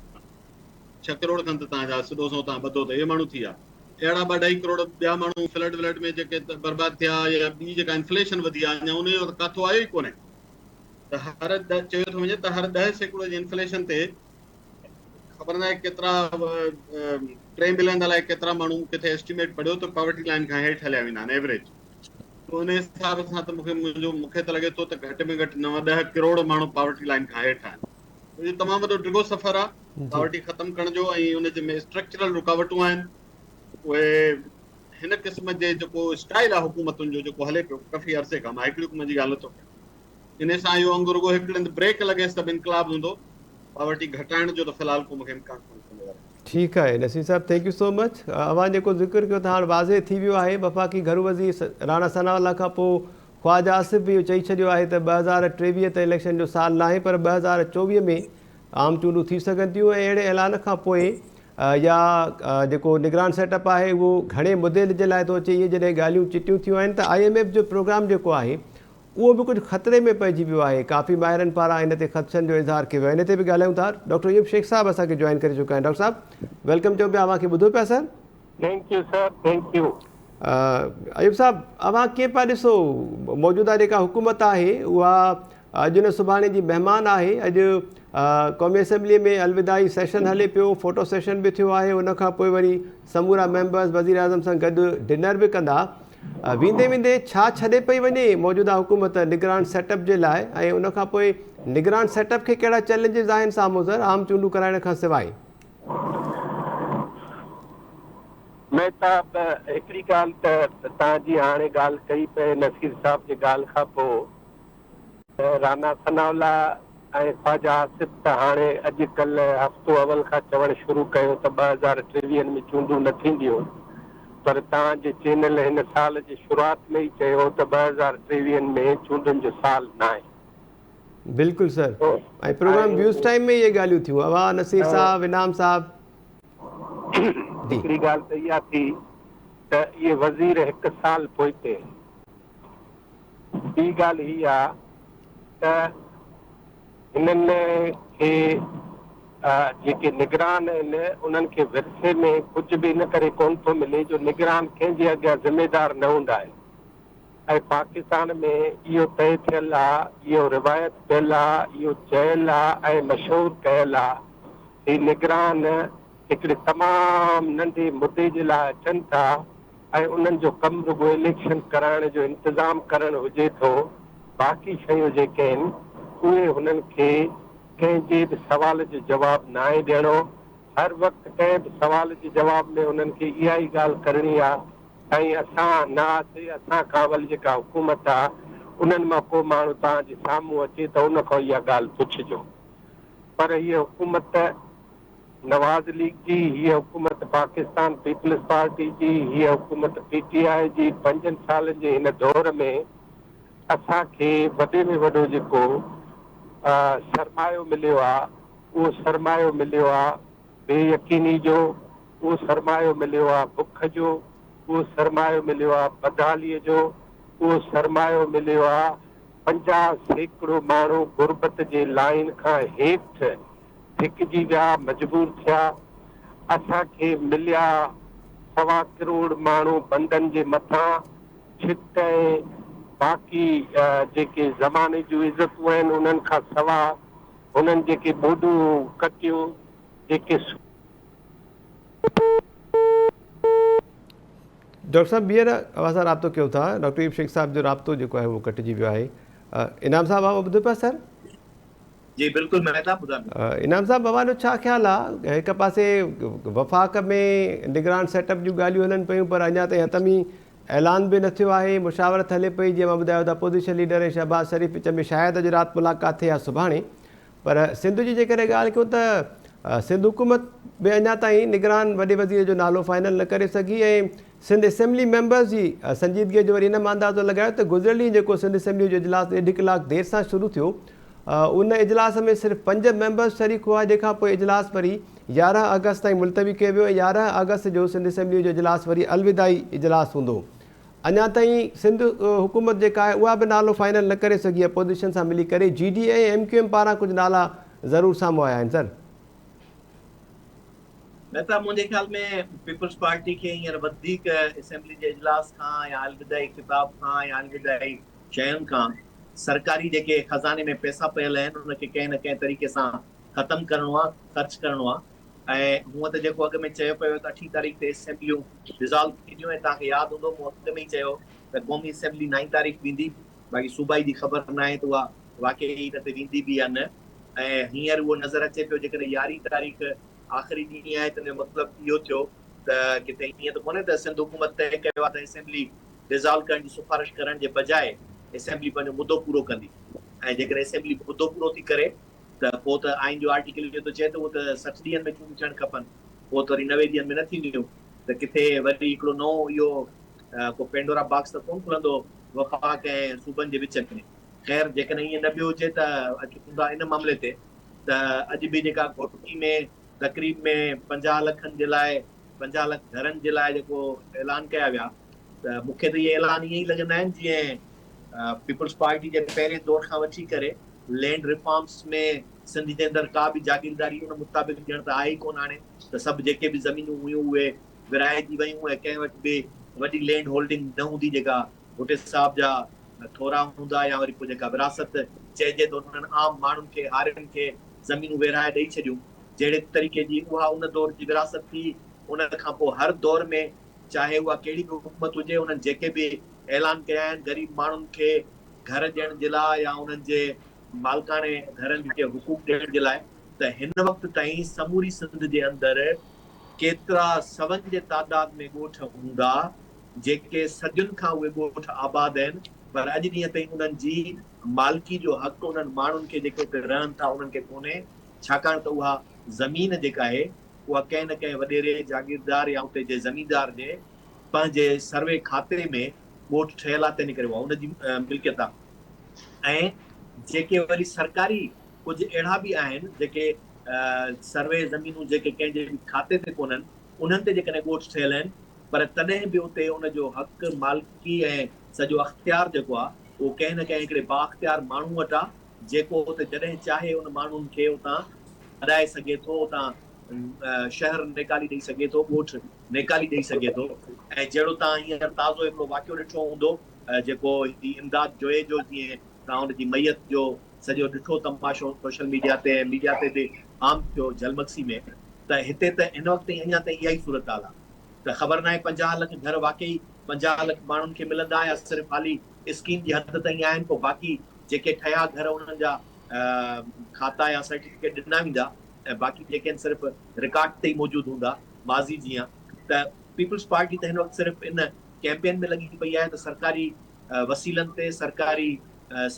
6 करोड़ खनि त तव्हांजा सिधो सो तव्हां ॿधो त इहे माण्हू थी विया अहिड़ा 2.5 करोड़ ॿिया माण्हू फ्लड में जेके बर्बाद थिया या ॿी जेका इन्फ्लेशन वधी आहे अञा उनजो त काथो आयो ई कोन्हे त चयो थो वञे त हर 10% जी इन्फ्लेशन ते ख़बर न आहे केतिरा 3 मिलियन लाइ केतिरा माण्हू किथे एस्टिमेट पढ़ियो त पॉवर्टी लाइन खां हेठि हलिया वेंदा आहिनि एवरेज त उन हिसाब सां त मूंखे त लॻे थो त घटि में घटि 9-10 करोड़ माण्हू पॉवर्टी लाइन खां हेठि आहिनि इहो तमामु वॾो डिघो सफ़र आहे पॉवर्टी ख़तमु करण जो ऐं उनजे में स्ट्रक्चरल रुकावटूं आहिनि उहे हिन क़िस्म जे जेको स्टाइल आहे हुकूमतुनि जो जेको हले पियो काफ़ी अरसे खां मां हिकिड़ी हुकूमत जी ॻाल्हि नथो कयां इन सां इहो अंग रुगो हिकिड़े हंधि ब्रेक लॻेसि त इनकलाब हूंदो पॉवर्टी घटाइण जो त फ़िलहाल को मूंखे इम्कान कोन्हे ठीकु आहे Naseer Sahab thank you so much अवां जेको ज़िक्र कयो त हाणे वाज़े थी वियो आहे वफ़ाक़ी घरु वज़ीर राणा सनाउल्लाह खां पोइ ख्वाजा आसिफ़ बि इहो चई छॾियो आहे त 2023 त इलेक्शन जो साल न आहे पर 2024 में आम चूंडूं थी सघनि थियूं ऐं अहिड़े ऐलान खां पोइ या जेको निगरान सेटअप आहे उहो घणे मुदे जे लाइ थो अचे इहे जॾहिं ॻाल्हियूं चिटियूं थियूं आहिनि त IMF जो प्रोग्राम जेको आहे उहो बि कुझु ख़तरे में पइजी वियो आहे काफ़ी माहिरनि पारां इन ते ख़दशनि जो इज़हार कयो आहे इन ते बि ॻाल्हायूं था डॉक्टर अयूब शेख साहब असांखे जॉइन करे चुका आहिनि डॉक्टर साहब वेलकम चऊं पिया अव्हांखे ॿुधो पिया sir thank you sir thank you Ayub Sahab अव्हां कीअं पिया ॾिसो मौजूदा जेका हुकूमत आहे उहा अॼु न सुभाणे जी महिमान आहे अॼु क़ौमी असेंबलीअ में अलविदाई सेशन हले पियो फोटो सेशन बि थियो आहे उनखां पोइ वरी समूरा मेंबर्स वज़ीर आज़म सां गॾु डिनर बि कंदा वेंदे वेंदे छा छॾे पई वञे मौजूदा हुकूमत निगरान सेटअप जे लाइ ऐं उनखां पोइ निगरान सेटअप खे कहिड़ा चैलेंजिस आहिनि साम्हूं सर आम चूंडूं कराइण खां सवाइ महताब हिकिड़ी ॻाल्हि त तव्हांजी हाणे ॻाल्हि कई पए नसीर साहब जी ॻाल्हि खां पोइ राणा सनाउल्लाह ऐं ख्वाजा आसिफ़ त हाणे अॼुकल्ह हफ़्तो अवल खां चवणु शुरू कयो त 2023 में चूंडूं न थींदियूं पर तव्हांजे चैनल हिन साल जी शुरूआति में ई चयो त 2023 में चूंडुनि जो साल न आहे बिल्कुलु सर ऐं प्रोग्राम व्यूज़ टाइम में इहे ॻाल्हियूं थियूं अवां नसीर साहब इनाम साहब हिकिड़ी ॻाल्हि त इहा थी त इहे वज़ीर 1 साल पोइते ॿी ॻाल्हि हीअ आहे त हिननि खे जेके निगरान आहिनि उन्हनि खे विरसे में कुझु बि इन करे कोन थो मिले जो निगरान कंहिंजे अॻियां ज़िम्मेदार न हूंदा आहिनि ऐं पाकिस्तान में इहो तय थियल आहे इहो रिवायत थियल आहे इहो चयल आहे ऐं मशहूरु कयल आहे ही निगरान हिकिड़े तमामु नंढे मुदे जे लाइ अचनि था ऐं उन्हनि जो कमु रुगो इलेक्शन कराइण जो इंतज़ाम करणु हुजे थो बाक़ी शयूं जेके आहिनि उहे हुननि खे कंहिंजे बि सवाल जो जवाबु न आहे ॾियणो हर वक़्तु कंहिं बि सवाल जे जवाब में उन्हनि खे इहा ई ॻाल्हि करणी आहे ऐं असां न आसीं असां कावल जेका हुकूमत आहे उन्हनि मां को माण्हू तव्हांजे साम्हूं अचे त उन खां इहा ॻाल्हि पुछिजो पर हीअ हुकूमत नवाज़ लीग जी हीअ हुकूमत पाकिस्तान पीपल्स पार्टी जी हीअ हुकूमत PTI जी 5 सालनि जे हिन दौर में असांखे वॾे में वॾो जेको सरमायो मिलियो आहे उहो सरमायो मिलियो आहे बेयकीनी जो उहो सरमायो मिलियो आहे बुख जो उहो सरमायो मिलियो आहे बदहालीअ जो उहो सरमायो मिलियो आहे 50% माण्हू गुरबत जे लाइन खां हेठि धिकजी विया मजबूर थिया असांखे मिलिया 1.25 करोड़ माण्हू बंदनि जे मथां छित ऐं बाक़ी जेके ज़माने जूं इज़तूं आहिनि उन्हनि खां सवाइ उन्हनि जेके ॿोॾूं कटियूं जेके डॉक्टर साहब ॿीहर असां राब्तो कयूं था। डॉक्टर ईब शेख साहब जो राब्तो जेको आहे उहो कटिजी वियो आहे। इनाम साहब आवाज़ ॿुधो पिया सर? जी बिल्कुलु मैं था ॿुधां। इनाम साहब अवां छा ख़्यालु आहे? हिकु पासे वफ़ाक़ में निगरान सेटअप जूं ॻाल्हियूं हलनि पियूं पर अञा ताईं हतमी ऐलान बि न थियो आहे। मुशावरत हले पई, जीअं मां ॿुधायो त अपोज़िशन लीडर ऐं शहबाज़ शरीफ़ विच में शायदि अॼु राति मुलाक़ात थिए या सुभाणे। पर सिंध जी जेकॾहिं ॻाल्हि कयूं त सिंध हुकूमत बि अञा ताईं निगरान वॾे वज़ीर जो नालो फाइनल न करे सघी ऐं सिंध असेंबली मेंबर्स जी संजीदगीअ जो वरी इन मां अंदाज़ो लॻायो त गुज़िरियल ॾींहुं जेको सिंध असेंबली जो इजलास 1.5 कलाक देरि सां शुरू थियो, उन इजलास में सिर्फ़ु 5 मेंबर्स शरीक हुआ, जंहिंखां पोइ इजलास वरी 11 अगस्त ताईं मुलतवी कयो वियो ऐं 11 अगस्त जो सिंध असेंबली जो इजलास वरी अलविदाई इजलास हूंदो। अञा ताईं सिंध हुकूमत जेका आहे उहा बि नालो फाइनल न करे सघी अपोज़िशन सां मिली करे। GDA ऐं MQM पारां कुझु नाला ज़रूरु साम्हूं आया आहिनि सर। नेता मुंहिंजे ख़्याल में पीपल्स पार्टी खे हींअर वधीक असेंबली जे इजलास खां या अलविदाई खिताब खां या अलविदाई शयुनि खां सरकारी जेके खज़ाने में पैसा पियल आहिनि उनखे कंहिं न कंहिं तरीक़े सां ख़तमु करिणो आहे, ख़र्च करिणो आहे। ऐं हूअं त जेको अॻु में चयो पियो त 8 तारीख़ ते असेंबलियूं डिज़ॉल्व थींदियूं ऐं तव्हांखे यादि हूंदो मूं अॻु में ई चयो त क़ौमी असेंबली 9 तारीख़ वेंदी। बाक़ी सूबाई जी ख़बर न आहे त उहा वाक़ई हिन ते वेंदी बि या न। ऐं हींअर उहो नज़र अचे पियो जेकॾहिं 11 तारीख़ आख़िरी ॾींहुं आहे त हिन जो मतिलबु इहो थियो त किथे ईअं त कोन्हे त सिंध हुकूमत तइ कयो आहे त असेंबली डिज़ॉल्व करण जी सिफारिश करण जे बजाए असेंबली पंहिंजो मुदो पूरो कंदी। ऐं जेकॾहिं असेंबली मुदो पूरो थी करे त पोइ त आइन जो आर्टिकल इहो थो चए त उहो त 60 ॾींहंनि में चूंडियूं थियणु खपनि, पोइ त वरी 90 ॾींहंनि में न थींदियूं। त किथे वरी हिकिड़ो नओं इहो को पेंडोरा बॉक्स त कोन खुलंदो वफ़ाक़ ऐं सूबनि जे विच में। ख़ैर जेकॾहिं ईअं न बि हुजे त अचूं इन मामले ते त अॼु बि जेका घोटकी में तकरीब में 50 लखनि जे लाइ 50 लख घरनि जे लाइ जेको ऐलान कया विया त मूंखे त इहे ऐलान ईअं ई लॻंदा आहिनि जीअं पीपल्स पार्टी जे पहिरें दौर खां वठी करे लैंड रिफॉर्म्स में सिंध जे अंदरि का बि जागीरदारी उन मुताबिक़ ॼण त आहे ई कोन। हाणे त सभु जेके बि ज़मीनूं हुयूं उहे विराइजी वयूं ऐं कंहिं वटि बि वॾी लैंड होल्डिंग न हूंदी जेका भुटे साहब जा थोरा हूंदा या वरी पोइ जेका विरासत चइजे त उन्हनि आम माण्हुनि खे हारियुनि खे ज़मीनूं विराए ॾेई छॾियूं। जहिड़े तरीक़े जी उहा उन दौर जी विरासत थी। उन खां पोइ हर दौर में चाहे उहा कहिड़ी बि हुकूमत हुजे उन्हनि जेके बि ऐलान कया आहिनि ग़रीब माण्हुनि खे घर ॾियण जे लाइ या उन्हनि जे मालिकाणे घरनि खे हुकूक ॾियण जे लाइ, त हिन वक़्तु ताईं समूरी सिंध जे अंदरि केतिरा सवनि जे तादाद में ॻोठ हूंदा जेके सदियुनि खां उहे ॻोठ आबाद आहिनि, पर अॼु ॾींहं ताईं उन्हनि जी मालिकी जो हक़ उन्हनि माण्हुनि खे जेके उते रहनि था उन्हनि खे कोन्हे। छाकाणि त उहा ज़मीन जेका आहे उहा कंहिं न कंहिं वॾेरे जागीरदार या उते जे ज़मीनदार जे पंहिंजे सर्वे खाते में ॻोठ ठहियल आहे, तंहिं करे उहा उनजी मिल्कियत आहे। ऐं जेके वरी सरकारी कुझु अहिड़ा बि आहिनि जेके सर्वे ज़मीनूं जेके कंहिंजे बि खाते ते कोन्हनि उन्हनि ते जेकॾहिं ॻोठ ठहियल आहिनि पर तॾहिं बि उते उनजो हक़ मालिकी ऐं सॼो अख़्तियार जेको आहे उहो कंहिं न कंहिं हिकिड़े बाख़्तियार माण्हू वटि आहे जेको उते जॾहिं चाहे उन माण्हुनि खे उतां हटाए सघे थो, उतां शहर निकाली ॾेई सघे थो, ॻोठ निकाली ॾेई सघे थो। ऐं जहिड़ो तव्हां हींअर ताज़ो हिकिड़ो वाक़ियो ॾिठो हूंदो जेको इमदाद जोए जो, जीअं तव्हां हुनजी मैयत जो सॼो ॾिठो तमाशो सोशल मीडिया ते बि आम थियो जलमक्सी में, त हिते त हिन वक़्तु अञा ताईं इहा ई सूरत हाल आहे। त ख़बर न आहे 50 लख घर वाक़ई 50 लख माण्हुनि खे मिलंदा या सिर्फ़ु हाली स्कीम जी हद ताईं आहिनि, पोइ बाक़ी जेके ठहिया घर उन्हनि जा खाता या सर्टिफिकेट ॾिना वेंदा ऐं बाक़ी जेके आहिनि सिर्फ़ु रिकॉर्ड ते ई मौजूदु हूंदा माज़ी जीअं। त पीपल्स पार्टी त हिन वक़्तु सिर्फ़ु इन कैंपेन में लॻी पई आहे त सरकारी वसीलनि ते सरकारी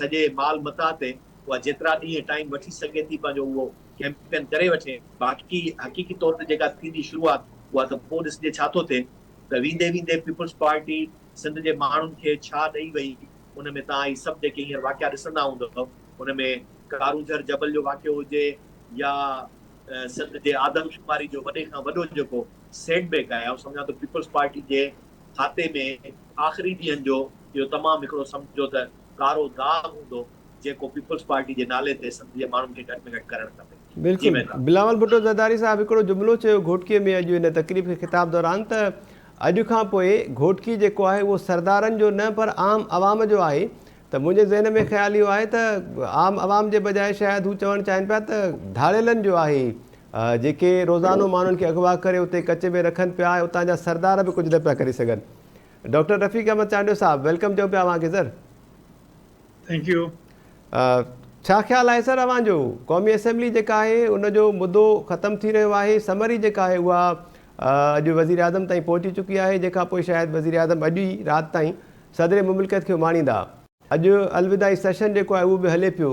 सॼे माल मता ते उहा जेतिरा ॾींहं टाइम वठी सघे थी पंहिंजो उहो कैंपेन करे वठे। बाक़ी हक़ीक़ी तौर ते जेका थींदी शुरूआत उहा त पोइ ॾिसजे छा थो थिए। त वेंदे वेंदे पीपल्स पार्टी सिंध जे माण्हुनि खे छा ॾेई वई उन में तव्हां हीअ सभु जेके हींअर वाक़िया ॾिसंदा हूंदव उन में कारूंझर जबल जो वाक़ियो हुजे या सिंध जे आदमशुमारी जो वॾे खां वॾो जेको सेटबैक आहे, सम्झां थो पीपल्स पार्टी जे खाते में आख़िरी ॾींहंनि जो इहो तमामु हिकिड़ो सम्झो त कारो दाग़ हूंदो जेको पीपल्स पार्टी जे नाले ते सिंध जे माण्हुनि खे घटि में घटि करणु खपे। बिल्कुलु बिलावल भुट्टो ज़रदारी साहब हिकिड़ो जुमिलो चयो घोटकीअ में अॼु हिन तक़रीब खे ख़िताब दौरान त अॼु खां पोइ घोटकी जेको आहे उहो सरदारनि जो न पर आम आवाम जो आहे। त मुंहिंजे ज़हन में ख़्यालु इहो आहे त आम आवाम जे बजाए शायदि हू चवणु चाहिनि पिया त धाड़ेलनि जो आहे, जेके रोज़ानो माण्हुनि खे अगवा करे उते कचे में रखनि पिया, उतां जा सरदार बि कुझु न पिया करे सघनि। डॉक्टर रफ़ीक अहमद चांडियो साहब, वेलकम चऊं पिया तव्हांखे सर। Thank U. छा ख़्यालु आहे सर अव्हांजो? क़ौमी असेंबली जेका आहे उनजो मुदो ख़तमु थी रहियो आहे, समरी जेका आहे उहा अॼु वज़ीर आज़म ताईं पहुची चुकी आहे, जंहिंखां पोइ शायदि वज़ीर आज़म अॼु ई राति ताईं सदर मुमलिकत खे माणींदा। अॼु अलविदाई सेशन जेको आहे उहो बि हले पियो।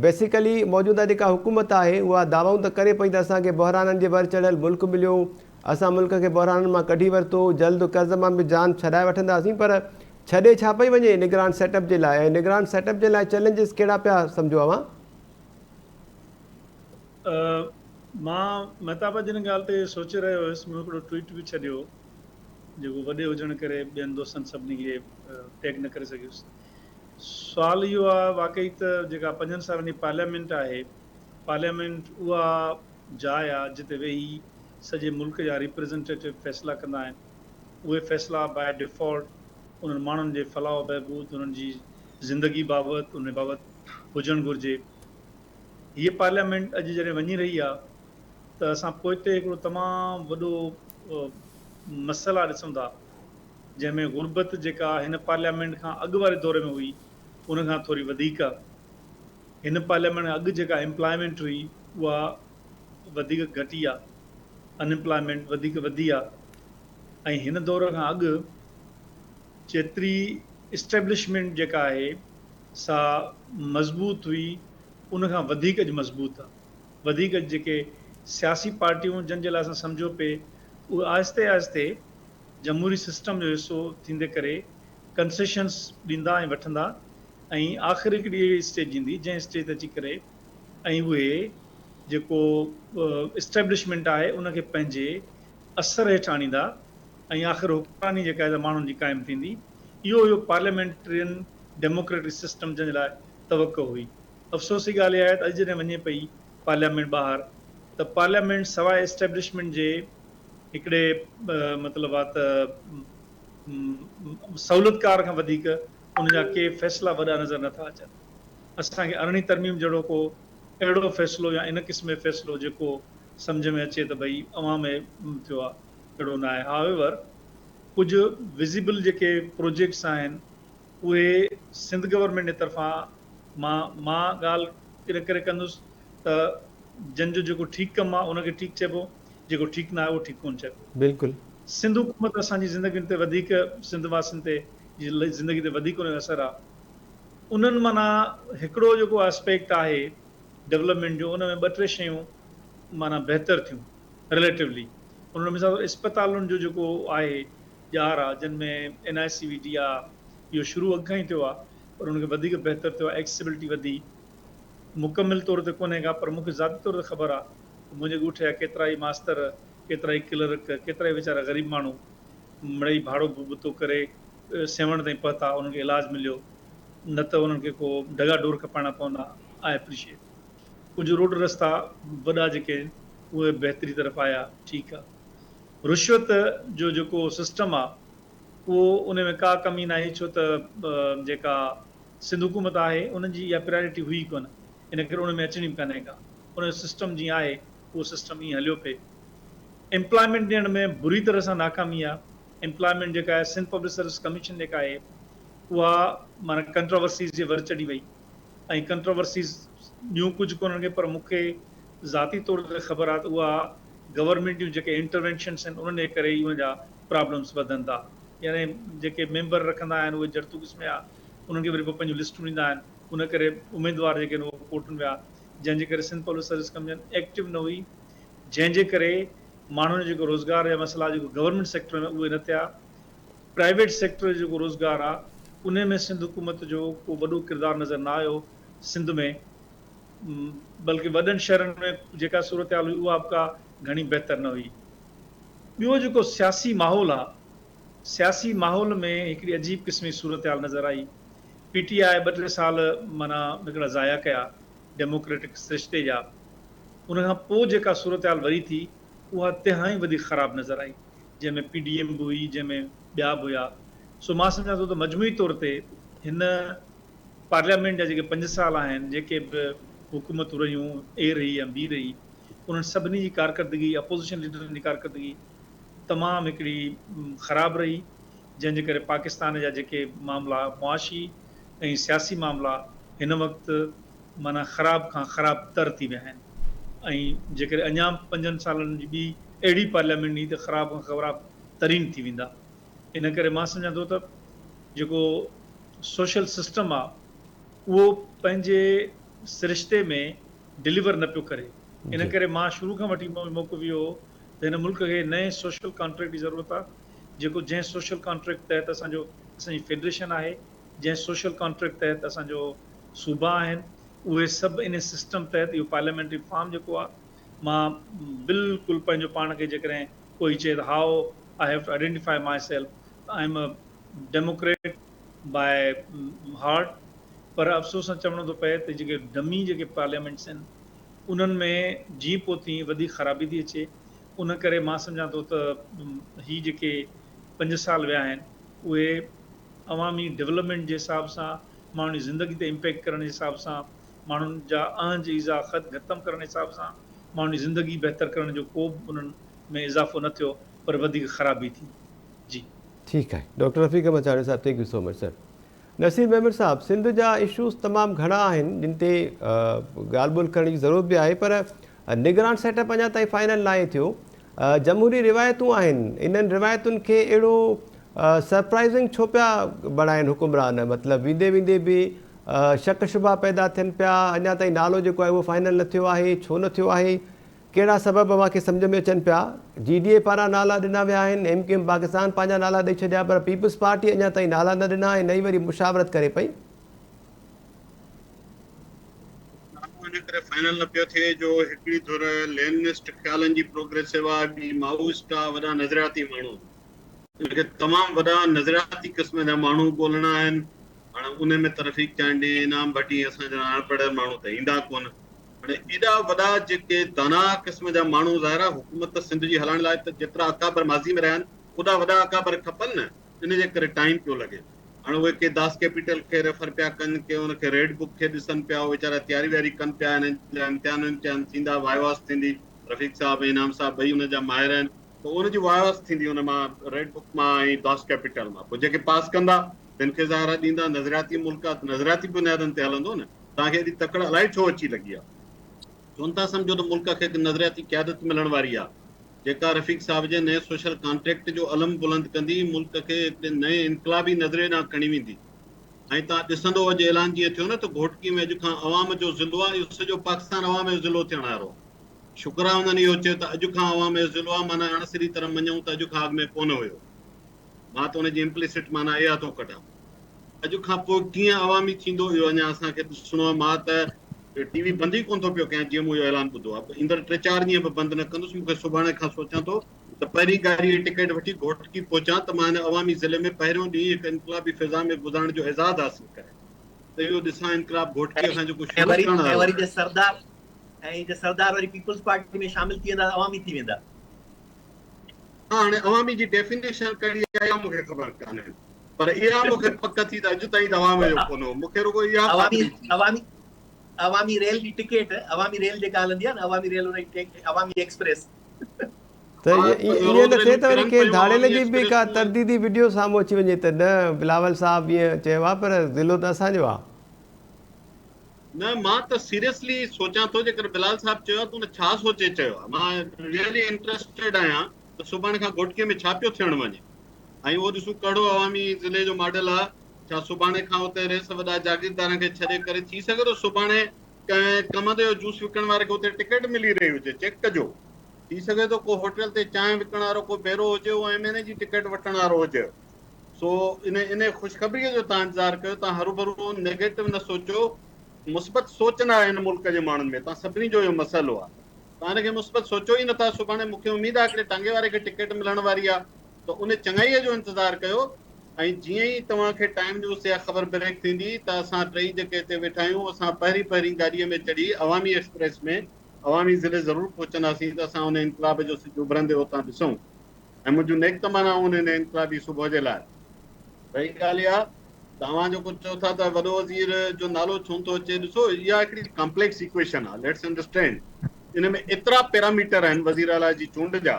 बेसिकली मौजूदा जेका हुकूमत आहे उहा दावाऊं त करे पई त असांखे बहराननि जे वर चढ़ियल मुल्क मिलियो, असां मुल्क खे बहराननि मां कढी वरितो, जल्द कर्ज़ मां बि जान छॾाए वठंदासीं, पर छॾे छा पई वञे निगरान सेटअप जे लाइ? ऐं निगरान सेटअप जे लाइ चैलेंजिस कहिड़ा पिया सम्झो अव्हां? मां महताब जिन ॻाल्हि ते सोचे रहियो हुयुसि, मूं हिकिड़ो ट्वीट बि छॾियो जेको वॾे हुजण करे ॿियनि दोस्तनि सभिनी खे टैग न करे सघियुसि। सुवाल इहो आहे वाक़ई त जेका 5 सालनि जी पार्लियामेंट आहे, पार्लियामेंट उहा जाइ आहे जिते वेही सॼे मुल्क जा रिप्रेज़ेंटेटिव फ़ैसिला कंदा आहिनि। उहे फ़ैसिला बाय डिफ़ॉल्ट उन्हनि माण्हुनि जे फलाह बहबूद, उन्हनि जी ज़िंदगी बाबति, उन बाबति हुजणु घुरिजे। हीअ पार्लियामेंट अॼु जॾहिं वञी रही आहे त असां पोइते हिकिड़ो तमामु वॾो मसइला ॾिसूं था, जंहिंमें गुरबत जेका हिन पार्लियामेंट खां अॻु वारे दौर में हुई उन खां थोरी वधीक आहे। हिन पार्लियामेंट अॻु जेका एम्प्लॉयमेंट हुई उहा वधीक घटी आहे, अनएम्प्लॉयमेंट वधीक वधी आहे। ऐं हिन दौर खां अॻु जेतिरी इस्टेब्लिशमेंट जेका आहे सा मज़बूत हुई उन खां वधीक अॼु मज़बूत आहे। वधीक जेके सियासी पार्टियूं जिन जे लाइ असां सम्झो पे उहे आहिस्ते आहिस्ते जमहूरी सिस्टम जो हिसो थींदे करे कंसेशन्स ॾींदा ऐं वठंदा, ऐं आख़िर हिकिड़ी अहिड़ी स्टेज ईंदी जंहिं स्टेज अची करे ऐं उहे जेको इस्टेब्लिशमेंट आहे उनखे पंहिंजे असर हेठि आणींदा ऐं आख़िर हुकमरानी जेका आहे माण्हुनि जी क़ाइमु थींदी। इहो पार्लियामेंट्रियन डेमोक्रेटिक सिस्टम जंहिं लाइ तवक़ो हुई। अफ़सोस जी ॻाल्हि इहा आहे त अॼु जॾहिं वञे पई पार्लियामेंट ॿाहिरि त पार्लियामेंट सवाइ इस्टेब्लिशमेंट जे हिकिड़े मतिलबु आहे त सहूलियतकार खां वधीक उनजा के फ़ैसिला वॾा नज़र नथा अचनि। असांखे 18वीं तरमीम जहिड़ो को अहिड़ो फ़ैसिलो या इन क़िस्म जो फ़ैसिलो जेको सम्झ में अचे त भई अवां में थियो आहे, अहिड़ो न आहे। हाउएवर कुझु विज़िबल जेके प्रोजेक्ट्स आहिनि उहे सिंध गवर्नमेंट जे तरफ़ां मां ॻाल्हि इन करे कंदुसि त जंहिंजो जेको ठीकु कमु आहे उनखे ठीकु चइबो, जेको ठीकु न आहे उहो ठीकु कोन चइबो। बिल्कुलु सिंध हुकूमत असांजी ज़िंदगियुनि ते वधीक, सिंध वासियुनि ते ज़िंदगी ते वधीक उनजो असरु आहे। उन्हनि माना हिकिड़ो जेको एस्पेक्ट आहे डेवलपमेंट जो, उन में 2-3 शयूं माना बहितर थियूं रिलेटिवली। उन्हनि मिसाल इस्पतालुनि जो जेको आहे ॼार आहे जिन में NICVD आहे, इहो शुरू अॻु खां ई थियो आहे पर उनखे वधीक बहितर थियो आहे। एक्सेसिबिलिटी वधी, मुकमिल तौर ते कोन्हे का पर मूंखे ज़ाती तौर ते ख़बर आहे मुंहिंजे ॻोठ जा केतिरा ई मास्तर, केतिरा ई क्लर्क, केतिरा ई वीचारा ग़रीब माण्हू मिड़ई भाड़ो बुतो करे 7 ताईं पहुता, उन्हनि खे इलाजु मिलियो, न त उन्हनि खे को ढगा डोर खपाइणा पवंदा। आई एप्रिशिएट। कुझु रोड रस्ता वॾा जेके उहे बहितरी तरफ़ आया, ठीकु आहे। रुश्वत जो जेको सिस्टम आहे उहो उन में का कमी न आहे, छो त जेका सिंध हुकूमत आहे उन्हनि जी इहा प्रायोरिटी हुई कोन, इन करे उन में अचणी बि कान्हे का। उन जो सिस्टम जीअं आहे उहो सिस्टम ईअं हलियो पिए। एम्प्लॉयमेंट ॾियण में बुरी तरह सां नाकामी आहे। एम्प्लॉयमेंट जेका आहे सिंध पब्लिक सर्विस कमीशन जेका आहे उहा माना कंट्रोवर्सीज़ जे वर चढ़ी वई ऐं कंट्रोवर्सीज़ ॿियूं कुझु कोन खे, पर मूंखे ज़ाती तौर ते ख़बर आहे त उहा गवर्नमेंट जूं जेके इंटरवेंशन्स आहिनि उन्हनि जे करे ई उन जा प्रॉब्लम्स वधनि था। यानी जेके मेंबर रखंदा आहिनि उहे जड़तू क़िस्म जा, उन्हनि खे वरी पोइ पंहिंजूं लिस्टूं ॾींदा आहिनि, उन करे उमेदवार जेके आहिनि उहे कोर्टुनि विया, जंहिंजे करे Sindh public service commission active न हुई, जंहिंजे करे माण्हुनि जो जेको रोज़गार जा मसइला जेको गवर्नमेंट सेक्टर में उहे न थिया। प्राइवेट सेक्टर जो जेको रोज़गार आहे उन में सिंध हुकूमत जो को वॾो किरदारु नज़र न आयो सिंध में, बल्कि वॾनि शहरनि में जेका सूरत हाल हुई उहा बि का घणी बहितर न हुई। ॿियो जेको सियासी माहौल आहे, सियासी माहौल में हिकिड़ी अजीब क़िस्म जी सूरत हाल नज़र आई। PTI 2-3 साल माना हिकिड़ा ज़ाया कया डेमोक्रेटिक सिरिश्ते जा, उन खां पोइ जेका सूरत हाल वरी थी उहा तिहाई वधीक ख़राबु नज़र आई। जंहिंमें PDM बि हुई, जंहिंमें ॿिया बि हुया। सो मां सम्झां थो त मजमूई तौर ते हिन पार्लियामेंट जा जेके 5 साल आहिनि, जेके बि हुकूमतूं रहियूं, A रही या B रही, उन्हनि सभिनी जी कारकर्दगी, अपोज़िशन लीडरनि जी कारकर्दगी तमामु हिकिड़ी ख़राबु रही, जंहिंजे करे पाकिस्तान जा जेके मामला मुआशी ऐं सियासी मामला हिन वक़्तु माना ख़राब खां ख़राब तर थी विया आहिनि। ऐं जेकॾहिं अञा 5 सालनि जी ॿी अहिड़ी पार्लियामेंट ईंदी त ख़राब खां ख़राब तरीन थी वेंदा। इन करे मां सम्झां थो त जेको सोशल सिस्टम आहे उहो पंहिंजे सिरिश्ते में डिलीवर न पियो करे। इन करे मां शुरू खां वठी मौक़िफ़ इहो हो त हिन मुल्क खे नए सोशल कॉन्ट्रैक्ट जी ज़रूरत आहे, जंहिं सोशल कॉन्ट्रैक्ट तहत असांजी फेडरेशन आहे, जंहिं सोशल कॉन्ट्रैक्ट तहत असांजो सूबा आहिनि, उहे सभु इन सिस्टम तहत इहो पार्लियामेंट्री फॉर्म जेको आहे, मां बिल्कुलु पंहिंजो पाण खे जेकॾहिं कोई चए त how I have to identify myself, I am a democrat by heart, पर अफ़सोस सां चवणो थो पए त जेके डमी जेके पार्लियामेंट्स आहिनि उन्हनि में जी पोती वधीक ख़राबी थी अचे। उन करे मां सम्झां थो त ही जेके 5 साल विया आहिनि उहे अवामी डेवलपमेंट जे हिसाब सां, माण्हुनि जी ज़िंदगी ते इम्पैक्ट करण जे हिसाब सां, माण्हुनि जा अंज ईज़ा ख़तमु करण जे हिसाब सां, माण्हुनि जी ज़िंदगी बहितर करण जो को बि उन्हनि में इज़ाफ़ो न थियो, पर वधीक ख़राबी थी। जी ठीकु आहे doctor Rafiq Machani Sahab, thank you so much sir. Nasir Ahmed Sahab, Sindh जा इशूज़ तमामु घणा आहिनि जिन ते ॻाल्हि ॿोल्हि करण जी ज़रूरत बि आहे, पर निगरान सेटअप अञा ताईं फाइनल न आहे थियो। जमहूरी रिवायतूं आहिनि, इन्हनि रिवायतुनि खे अहिड़ो सरप्राइज़िंग छो पिया बणाइनि हुकुमरान, मतिलबु वेंदे वेंदे बि शक शुबा पैदा थियनि पिया, अञा ताईं नालो जेको आहे उहो फाइनल न थियो आहे, छो न थियो आहे, कहिड़ा सबब मूंखे सम्झ में अचनि पिया। GDA पारां नाला ॾिना विया आहिनि, MKM पाकिस्तान पंहिंजा नाला ॾेई छॾिया, पर पीपल्स पार्टी अञा ताईं नाला न ॾिना ऐं नई वरी मुशावरत करे पई। इन करे फाइनल न पियो थिए जो हिकिड़ी धुर लेनिनिस्ट ख़्यालनि जी प्रोग्रेसिव आहे, ॿी माओइस्ट आहे, वॾा नज़रियाती माण्हू, इनखे तमामु वॾा नज़रियाती क़िस्म जा माण्हू ॻोल्हणा आहिनि। हाणे उन में तरफ़ीक चांडे, इनाम भट्टी, असांजा अनपढ़ माण्हू त ईंदा कोन। हाणे एॾा वॾा जेके दाना क़िस्म जा माण्हू, ज़ाहिर आहे हुकूमत सिंध जी हलाइण लाइ त जेतिरा अकाबर माज़ी में रहिया आहिनि ओॾा वॾा अकाबर खपनि न, इन जे करे टाइम पियो लॻे। हाणे उहे के दास कैपिटल खे रेफर पिया कनि, के उनखे रेड बुक खे ॾिसनि पिया, उहे वीचारा तयारी व्यारी कनि पिया, इम्तिहान थींदा, वाइवास थींदी, रफ़ीक साहब इनाम साहब ॿई हुन जा माहिर आहिनि, त उनजी वाइवास थींदी हुन मां रेड बुक मां ऐं दास कैपिटल मां। पोइ जेके पास कंदा तिन खे ज़ाहिर ॾींदा। नज़रियाती मुल्क आहे, नज़रियाती बुनियादनि ते हलंदो न। तव्हांखे एॾी तकड़ अलाए छो अची लॻी आहे? चवनि था सम्झो त मुल्क खे नज़रियाती क़यादत मिलण वारी आहे, जेका रफ़ीक साहब जे नए सोशल कॉन्ट्रैक्ट जो अलम बुलंद कंदी, मुल्क खे हिकिड़े नए इनकलाबी नज़रे ॾांहुं खणी वेंदी। ऐं तव्हां ॾिसंदो अॼु ऐलान जीअं थियो न त घोटकी में अॼु खां अवाम जो ज़िलो आहे, इहो सॼो पाकिस्तान अवाम जो ज़िलो थियण वारो। शुक्र आहे हुननि इहो चयो त अॼु खां अवाम जो ज़िलो आहे, माना अणसिरी तरह मञूं त अॼु खां अॻु में कोन हुयो। मां त हुनजी इम्प्लिसिट माना इहा थो कढां। अॼु खां पोइ कीअं अवामी थींदो इहो अञा असांखे ॾिसणो आहे। मां त TV बंदि ई कोन थो पियो कयां जीअं मूं इहो ऐलान ॿुधो आहे। ईंदड़ 3-4 ॾींहं बि बंदि न कंदुसि। मूंखे सुभाणे खां सोचां थो त पहिरीं गाॾी जी टिकट वठी घोटकी पहुचां त मां हिन अवामी ज़िले में पहिरियों ॾींहुं हिकु इनकलाबी फिज़ा में गुज़ारण जो एज़ाज़ हासिल करे त इहो ॾिसां इनकलाब घोटकीअ खां जेको शुरू करण वारो वरी सरदार वरी पीपल्स पार्टी में शामिल थी वेंदा, अवामी थी वेंदा। हा, हाणे अवामी जी डेफिनेशन कहिड़ी आहे इहा मूंखे ख़बर कान्हे, पर इहा मूंखे पक थी त अॼु ताईं अवाम जो कोन हो। मूंखे रुॻो इहा अवामी रेल जी टिकट, अवामी रेल जेका हलंदी आहे न, अवामी रेल, अवामी एक्सप्रेस, त ईअं न थिए त वरी कंहिं धाड़ेल जी बि का तरदीदी वीडियो साम्हूं अची वञे त न बिलावल साहब ईअं चयो आहे, पर ज़िलो त असांजो आहे। न, मां त सीरियसली सोचां थो जेकर बिलाल साहब चयो आहे त उन छा सोचे चयो आहे। मां रियली इंट्रस्टेड आहियां त सुभाणे खां घोटकीअ में छा पियो थियण वञे। ऐं उहो ॾिसूं कहिड़ो अवामी ज़िले जो मॉडल आहे। छा सुभाणे खां उते रेस वॾा जागीरदारनि खे छॾे करे थी सघे थो सुभाणे कंहिं कम जो जूस विकण वारे खे उते टिकट मिली रही हुजे, चेक कजो। थी सघे थो को होटल ते चांहि विकण वारो को बेरो हुजे, उहो MNA जी टिकट वठण वारो हुजे। सो इन ख़ुशख़बरीअ जो तव्हां इंतज़ारु कयो। तव्हां हरू भरू नेगेटिव न सोचो। मुस्बत सोच न आहे हिन मुल्क जे माण्हुनि में। तव्हां सभिनी जो इहो मसइलो आहे। तव्हां हिनखे मुस्बत सोचो ई नथा। सुभाणे मूंखे उमेदु आहे हिकिड़े टांगे वारे खे टिकट मिलण वारी आहे, त उन चङाईअ जो इंतज़ारु कयो। ऐं जीअं ई तव्हांखे टाइम न्यूज़ या ख़बर ब्रेक थींदी त असां टई जेके हिते वेठा आहियूं, असां पहिरीं गाॾीअ में चढ़ी अवामी एक्सप्रेस में अवामी ज़िले ज़रूरु पहुचंदासीं त असां हुन इनकलाब जो सिॼ उभरंदे उतां ॾिसूं। ऐं मुंहिंजूं नेक तमन्नाऊं आहिनि इनक़लाबी सुबुह जे लाइ। रही ॻाल्हि इहा, तव्हां जेको चओ था त वॾो वज़ीर जो नालो छो थो अचे, ॾिसो इहा हिकिड़ी कॉम्प्लेक्स इक्वेशन आहे। लेट्स अंडरस्टैंड, इन में एतिरा पैरामीटर आहिनि वज़ीर आला जी चूंड जा,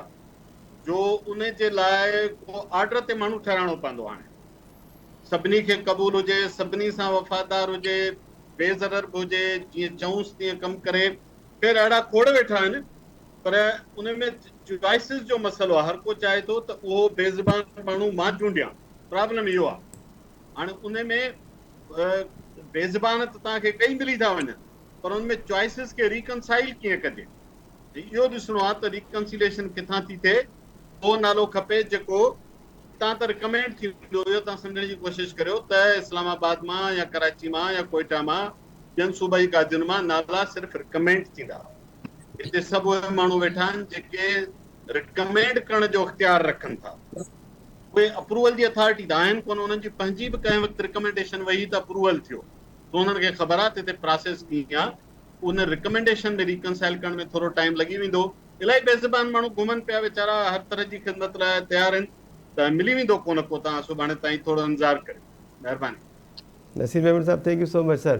जो उन जे लाइ को ऑर्डर ते माण्हू ठहिराइणो पवंदो। हाणे सभिनी खे क़बूल हुजे, सभिनी सां वफ़ादार हुजे, बेज़रर बि हुजे, जीअं चऊंसि तीअं कमु करे। फिर अहिड़ा खोड़ वेठा आहिनि, पर उन में चॉइसिस जो मसइलो आहे। हर को चाहे थो त उहो बेज़बान माण्हू मां चूंडियां। प्रॉब्लम इहो आहे। हाणे उन में बेज़बान त तव्हांखे कई मिली था वञनि, पर उन में चॉइसिस खे रिकनसाइल कीअं कजे, इहो ॾिसणो आहे त रिकनसिलेशन किथां थी थिए। उहो नालो खपे जेको तव्हां त रिकमेंड थींदो। इहो तव्हां सम्झण जी कोशिशि करियो त इस्लामाबाद मां या कराची मां या कोयटा मां ॿियनि सूबाई कादियुनि मां नाला सिर्फ़ु रिकमेंड थींदा। हिते सभु उहे माण्हू वेठा आहिनि जेके रिकमेंड करण जो इख़्तियार रखनि था। उहे अप्रूवल जी अथॉरिटी त आहिनि कोन, उन्हनि जी पंहिंजी बि कंहिं वक़्तु रिकमेंडेशन वई त अप्रूवल थियो, त उन्हनि खे ख़बर आहे त हिते प्रोसेस कीअं आहे। उन रिकमेंडेशन में रिकनसाइल करण में थोरो टाइम लॻी वेंदो। इलाही बेज़बान माण्हू घुमनि पिया वीचारा, हर तरह जी ख़िदमत लाइ तयारु आहिनि, त मिली वेंदो को न को। तव्हां सुभाणे ताईं थोरो इंतज़ारु करियो। महिरबानी। Nasir Memon Sahab, thank you so much sir.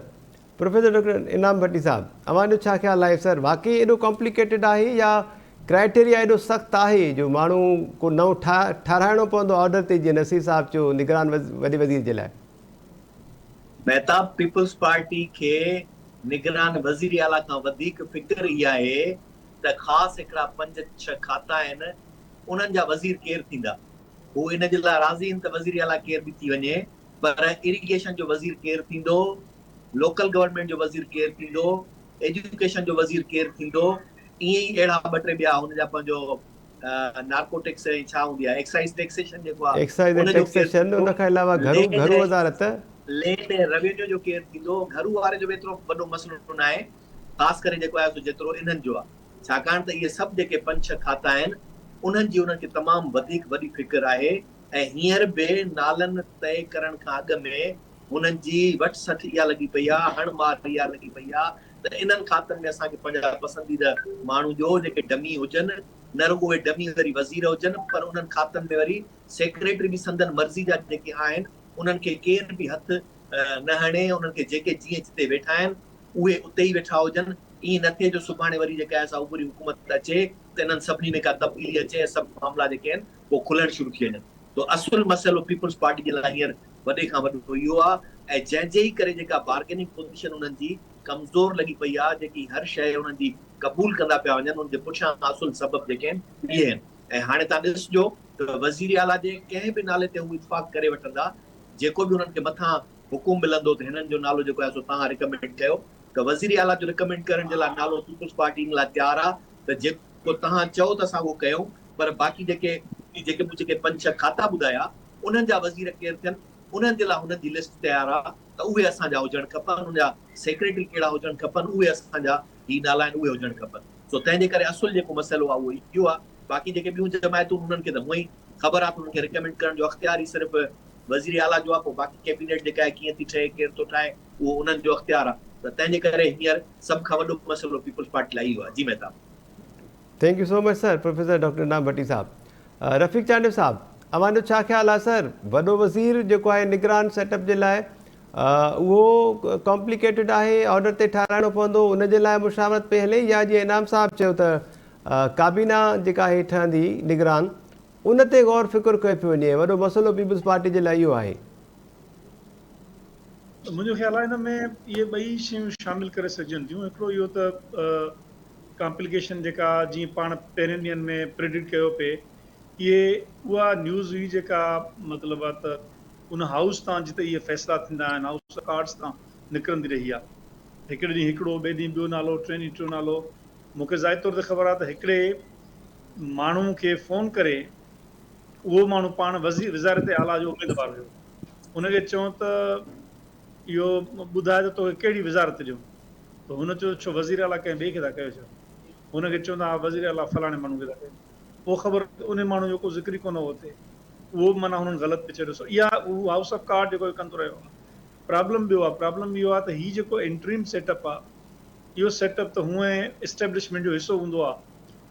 Professor doctor Inam Bhatti साहब, अवांजो छा ख़्यालु आहे सर, वाकई एॾो कॉम्प्लिकेटेड आहे या क्राइटेरिया एॾो सख़्तु आहे जो माण्हू को नओं ठाराइणो पवंदो ऑर्डर ते, जीअं नसीर साहब चयो निगरान वॾे वज़ीर जे लाइ? महताब, पीपल्स पार्टी खे निगरान वज़ीर आला खां वधीक फिक्र इहा आहे त ख़ासि हिकिड़ा 5-6 खाता आहिनि, उन्हनि जा वज़ीर केरु थींदा। हू इन जे लाइ राज़ी आहिनि त वज़ीर आला केरु बि थी वञे, पर इरिगेशन जो वज़ीर केरु थींदो, लोकल गवर्नमेंट जो वज़ीर केरु थींदो, एजुकेशन जो वज़ीर केरु थींदो, ईअं ई अहिड़ा 2-3 ॿिया हुन जा पंहिंजो नार्कोटिक्स ऐं छा हूंदी आहे एक्साइज टैक्सेशन जेको आहे, एक्साइज एंड टैक्सेशन, उन खां अलावा घरू वज़ारत, लैंड ऐं रेवेन्यू जो केरु थींदो। घरू वारे जो एतिरो वॾो मसइलो न आहे, ख़ासि करे जेको आहे जेतिरो इन्हनि जो आहे, छाकाणि त इहे सभु जेके 5-6 खाता आहिनि, उन्हनि जी उन्हनि खे तमामु वधीक वॾी फिक्र आहे। ऐं हींअर बि नालनि तय करण खां अॻु में हुननि जी वठ-सठ इहा लॻी पई आहे, हणमार इहा लॻी पई आहे त इन्हनि खातनि में असांखे पंहिंजा पसंदीदा माण्हू जो जेके डमी हुजनि, न रुॻो उहे डमी वरी वज़ीर हुजनि, पर उन्हनि खातनि में वरी सेक्रेटरी बि संदन मर्ज़ी जा जेके आहिनि, उन्हनि खे केर बि हथ न हणे, उन्हनि खे जेके जीअं जिते वेठा आहिनि उहे उते ई वेठा हुजनि। ईअं न थिए जो सुभाणे वरी जेका आहे उभरी हुकूमत अचे त इन्हनि सभिनी में का तब्दीली अचे ऐं सभु मामला जेके आहिनि उहे खुलणु शुरू थी वञनि। तो असुल मसइलो पीपल्स पार्टी जे लाइ हींअर वॾे खां वॾो इहो आहे। ऐं जंहिंजे ई करे जेका बार्गेनिंग पोज़ीशन उन्हनि जी कमज़ोर लॻी पई आहे, जेकी हर शइ उन्हनि जी क़बूल कंदा पिया वञनि, उनजे पुठियां असुल सबब जेके आहिनि इहे आहिनि। ऐं हाणे तव्हां ॾिसजो त वज़ीर आला जे कंहिं बि नाले ते हू इतफ़ाक़ करे वठंदा, जेको बि उन्हनि खे मथां हुकुम मिलंदो त हिननि जो नालो जेको आहे सो तव्हां रिकमेंड कयो, त वज़ीर आला जो रिकमेंड करण जे लाइ नालो पीपल्स पार्टी इन लाइ तयारु आहे त जेको तव्हां चओ त असां उहो कयूं। पर बाक़ी जेके 5-6 खाता ॿुधाया, उन्हनि जा वज़ीर केरु थियनि, उन्हनि जे लाइ हुननि जी लिस्ट तयारु आहे त उहे असांजा हुजणु खपनि, उनजा सेक्रेटरी कहिड़ा हुजणु खपनि, उहे असांजा ही नाला आहिनि, उहे हुजणु खपनि। सो तंहिंजे करे असुल जेको मसइलो आहे उहो इहो आहे। बाक़ी जेके ॿियूं जमायतूं उन्हनि खे त हूअं ई ख़बर आहे त उन्हनि खे रिकमेंड करण जो अख़्तियार ई सिर्फ़ु वज़ीर आला जो आहे। पोइ बाक़ी कैबिनेट जेका आहे कीअं थी ठहे, केरु थो ठाहे, उहो उन्हनि जो अख़्तियार आहे। त तंहिंजे करे हींअर सभ खां वॾो मसइलो पीपल्स पार्टी लाइ इहो आहे। जी Mehtab, thank you so much sir, professor doctor Inam Bhatti साहब। रफ़ीक चांडियो साहब, अवांजो छा ख़्यालु आहे सर, वॾो वज़ीर जेको आहे निगरान सेटअप जे लाइ उहो कॉम्प्लिकेटेड आहे, ऑर्डर ते ठाराइणो पवंदो, उन जे लाइ मुशावरत पे हले, या जीअं इनाम साहब चयो त काबीना जेका आहे ठहंदी निगरान, उन ते गौर फ़िक्र कयो पियो वञे? वॾो मसइलो पीपल्स पार्टी जे लाइ इहो आहे। मुंहिंजो ख़्यालु आहे हिन में इहे ॿई शयूं शामिल करे सघजनि थियूं। हिकिड़ो इहो त कॉम्प्लिकेशन जेका जीअं पाण पहिरियनि ॾींहंनि में प्रेडिक्ट कयो पिए, इहे उहा न्यूज़ हुई जेका मतिलबु आहे त उन हाउस तां जिते इहे फ़ैसिला थींदा आहिनि, हाउस कार्ड्स तां निकिरंदी रही आहे। हिकिड़े ॾींहुं हिकिड़ो, ॿिए ॾींहुं ॿियो नालो, टे ॾींहुं टियों नालो। मूंखे ज़ाहिर तौर ते ख़बर आहे त हिकिड़े माण्हू खे फ़ोन करे, उहो माण्हू पाण वज़ारत आला जो उमेदवार हुयो, उनखे चऊं त इहो ॿुधाए त तोखे कहिड़ी वज़ारत ॾियूं, त हुन चयो छो वज़ीर आला कंहिं ॿिए खे था कयो छा? हुनखे चवंदा हा वज़ीर आला फलाणे माण्हू खे था कयो। पोइ ख़बर उन माण्हू जो को ज़िक्र ई कोन हो हुते, उहो माना हुननि ग़लति पिए छॾियो। इहा उहो हाउस ऑफ कार्ड जेको कंदो रहियो आहे। प्रॉब्लम ॿियो आहे, प्रॉब्लम इहो आहे त हीउ जेको इंटरिम सेटअप आहे, इहो सेटअप त हूअं एस्टेब्लिशमेंट जो हिसो हूंदो आहे,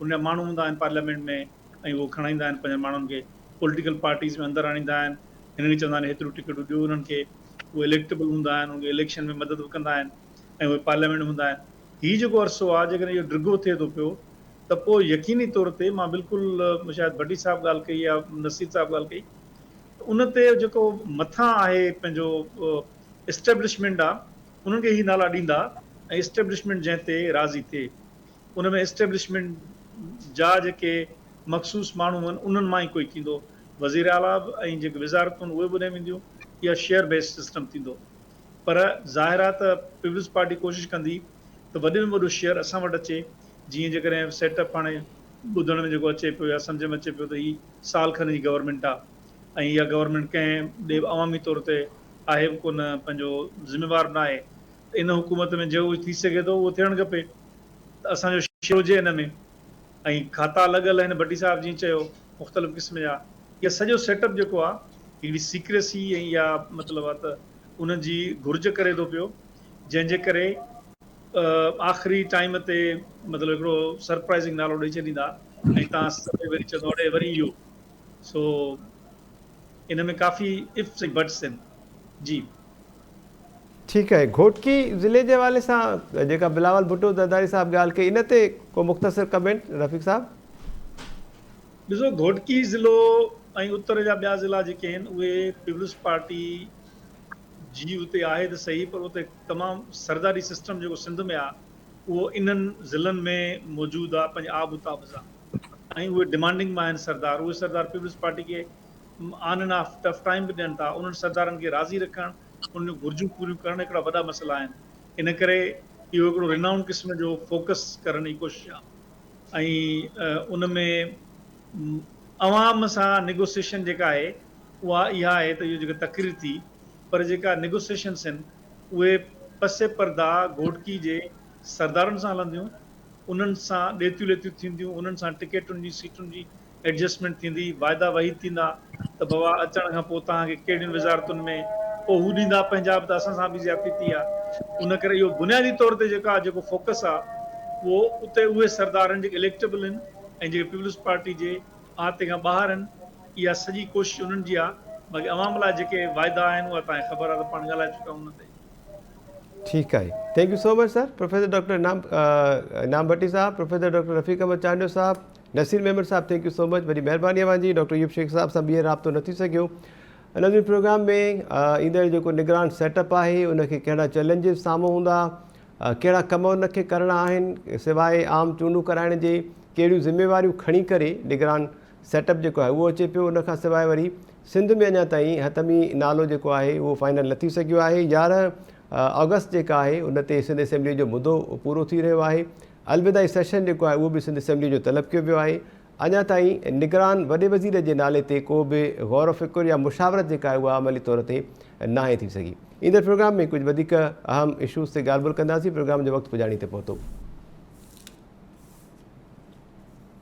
उन जा माण्हू हूंदा आहिनि पार्लियामेंट में, ऐं उहो खणाईंदा आहिनि पंहिंजनि माण्हुनि खे पॉलिटिकल पार्टीज़ में अंदरि आणींदा आहिनि, हिननि खे चवंदा आहिनि हेतिरियूं टिकटूं ॾियो उन्हनि खे, उहे इलेक्टेबल हूंदा आहिनि, उनखे इलेक्शन में मदद बि कंदा आहिनि ऐं उहे पार्लियामेंट में हूंदा आहिनि। हीउ जेको अरसो आहे जेकॾहिं इहो डिघो थिए थो पियो त पोइ यकीनी तौर ते मां बिल्कुलु शायदि भट्टी साहिबु ॻाल्हि कई या नसीर साहिबु ॻाल्हि कई, उन ते जेको मथां आहे पंहिंजो एस्टेब्लिशमेंट आहे उन्हनि खे ई नाला ॾींदा ऐं एस्टेब्लिशमेंट जंहिं ते राज़ी थिए, उन में एस्टेब्लिशमेंट जा जेके मखसूस माण्हू आहिनि उन्हनि मां ई कोई थींदो, वज़ीर आला ऐं जेके वज़ारतूं उहे बि ॾे वेंदियूं या शेयर बेस्ड सिस्टम थींदो। पर ज़ाहिर आहे त पीपल्स पार्टी कोशिशि कंदी त वॾे में वॾो शेयर असां वटि अचे, जीअं जेकॾहिं सेटअप हाणे ॿुधण में जेको अचे पियो या सम्झ में अचे पियो त ही साल खनि जी गवर्नमेंट आहे ऐं इहा गवर्नमेंट कंहिं ॾे अवामी तौर ते आहे बि कोन, पंहिंजो ज़िम्मेवार न आहे, इन हुकूमत में जेको थी सघे थो उहो थियणु खपे त असांजो शेयर हुजे हिन में, ऐं खाता लॻल आहिनि भट्टी साहिबु जीअं चयो मुख़्तलिफ़ क़िस्म जा, इहा सॼो सेटअप जेको आहे हिकिड़ी सीक्रेसी ऐं इहा मतिलबु आहे त उन जी घुर्ज करे थो पियो, जंहिंजे करे आख़िरी टाइम ते मतिलबु हिकिड़ो सरप्राइज़िंग नालो ॾेई छॾींदा ऐं तव्हां सभई वरी चवंदो अड़े वरी इहो। सो इन में काफ़ी इफ्स ऐं बट्स आहिनि। जी ठीकु आहे, घोटकी ज़िले जे हवाले सां जेका बिलावल भुट्टो दरदारी साहिबु ॻाल्हि कई, इन ते को मुख़्तसिर कमेंट रफ़ीक साहिबु? ॾिसो, घोटकी ज़िलो ऐं उत्तर जा ॿिया ज़िला जेके आहिनि उहे पीपल्स पार्टी जी उते आहे त सही, पर उते तमामु सरदारी सिस्टम जेको सिंध में आहे उहो इन्हनि ज़िलनि में मौजूदु आहे पंहिंजे आब ताब सां, ऐं उहे डिमांडिंग मां आहिनि सरदार, उहे सरदार पीपल्स पार्टी खे on end of tough time बि ॾियनि था, उन्हनि सरदारनि खे राज़ी रखणु, उन जूं घुर्जूं पूरियूं करणु हिकिड़ा वॾा मसइला आहिनि, इन करे इहो हिकिड़ो रिनाउंड क़िस्म जो फोकस करण जी कोशिशि आहे ऐं उन में अवाम सां नेगोसिएशन जेका आहे उहा इहा आहे त इहो जेका तकरीर थी, पर जेका नेगोसिएशन्स आहिनि उहे पसे परदा घोटकी जे सरदारनि सां हलंदियूं, उन्हनि सां ॾेतियूं लेतियूं थींदियूं, उन्हनि सां टिकेटुनि जी सीटुनि जी एडजस्टमेंट थींदी, वाइदा वही थींदा त बाबा अचण खां पोइ तव्हांखे कहिड़ियुनि वज़ारतुनि में पोइ हू ॾींदा पंहिंजा बि त असां सां बि ज़्यादती थी आहे। उन करे इहो बुनियादी तौर ते जेको फोकस आहे उहो उते उहे सरदारनि जेके इलेक्टेबल आहिनि ऐं जेके पीपल्स पार्टी जे आते खां ॿाहिरि आहिनि, इहा सॼी कोशिशि उन्हनि जी आहे। बाक़ी अवाम लाइ जेके वाइदा आहिनि उहा तव्हांखे ख़बर आहे त पाण ॻाल्हाए चुका आहियूं उन ते। ठीकु आहे, thank you so much sir. Professor doctor Inam Bhatti Sahab, professor doctor Rafiq Ahmed Chandio Sahab, Nasir Memar Sahab, thank you so much, वॾी महिरबानी अवांजी। डॉक्टर यूब शेख साहब सां ॿीहर राब्तो न थी सघियो। हिन प्रोग्राम में ईंदड़ जेको निगरान सेटअप आहे उनखे कहिड़ा चैलेंजिस साम्हूं हूंदा, कहिड़ा कम उनखे करणा आहिनि, सवाइ आम चूंडूं कराइण जे कहिड़ियूं ज़िम्मेवारियूं खणी करे निगरान सेटअप जेको आहे उहो अचे पियो। उनखां सवाइ वरी सिंध में अञा ताईं हतमी नालो जेको आहे उहो फाइनल न थी सघियो आहे। 11 अगस्त जेका आहे उन ते सिंध असेंबली जो मुदो पूरो थी रहियो आहे। अलविदाई सेशन जेको आहे उहो बि सिंध असेंबली जो तलब कयो वियो आहे। अञा ताईं निगरान वॾे वज़ीर जे नाले ते को बि गौर फ़िक्र या मुशावरत जेका आहे उहा अमली तौर ते नाहे थी सघी। ईंदड़ प्रोग्राम में कुझु वधीक अहम इशूज़ ते ॻाल्हि ॿोल कंदासीं। प्रोग्राम जो वक़्तु पुॼाणी ते पहुतो।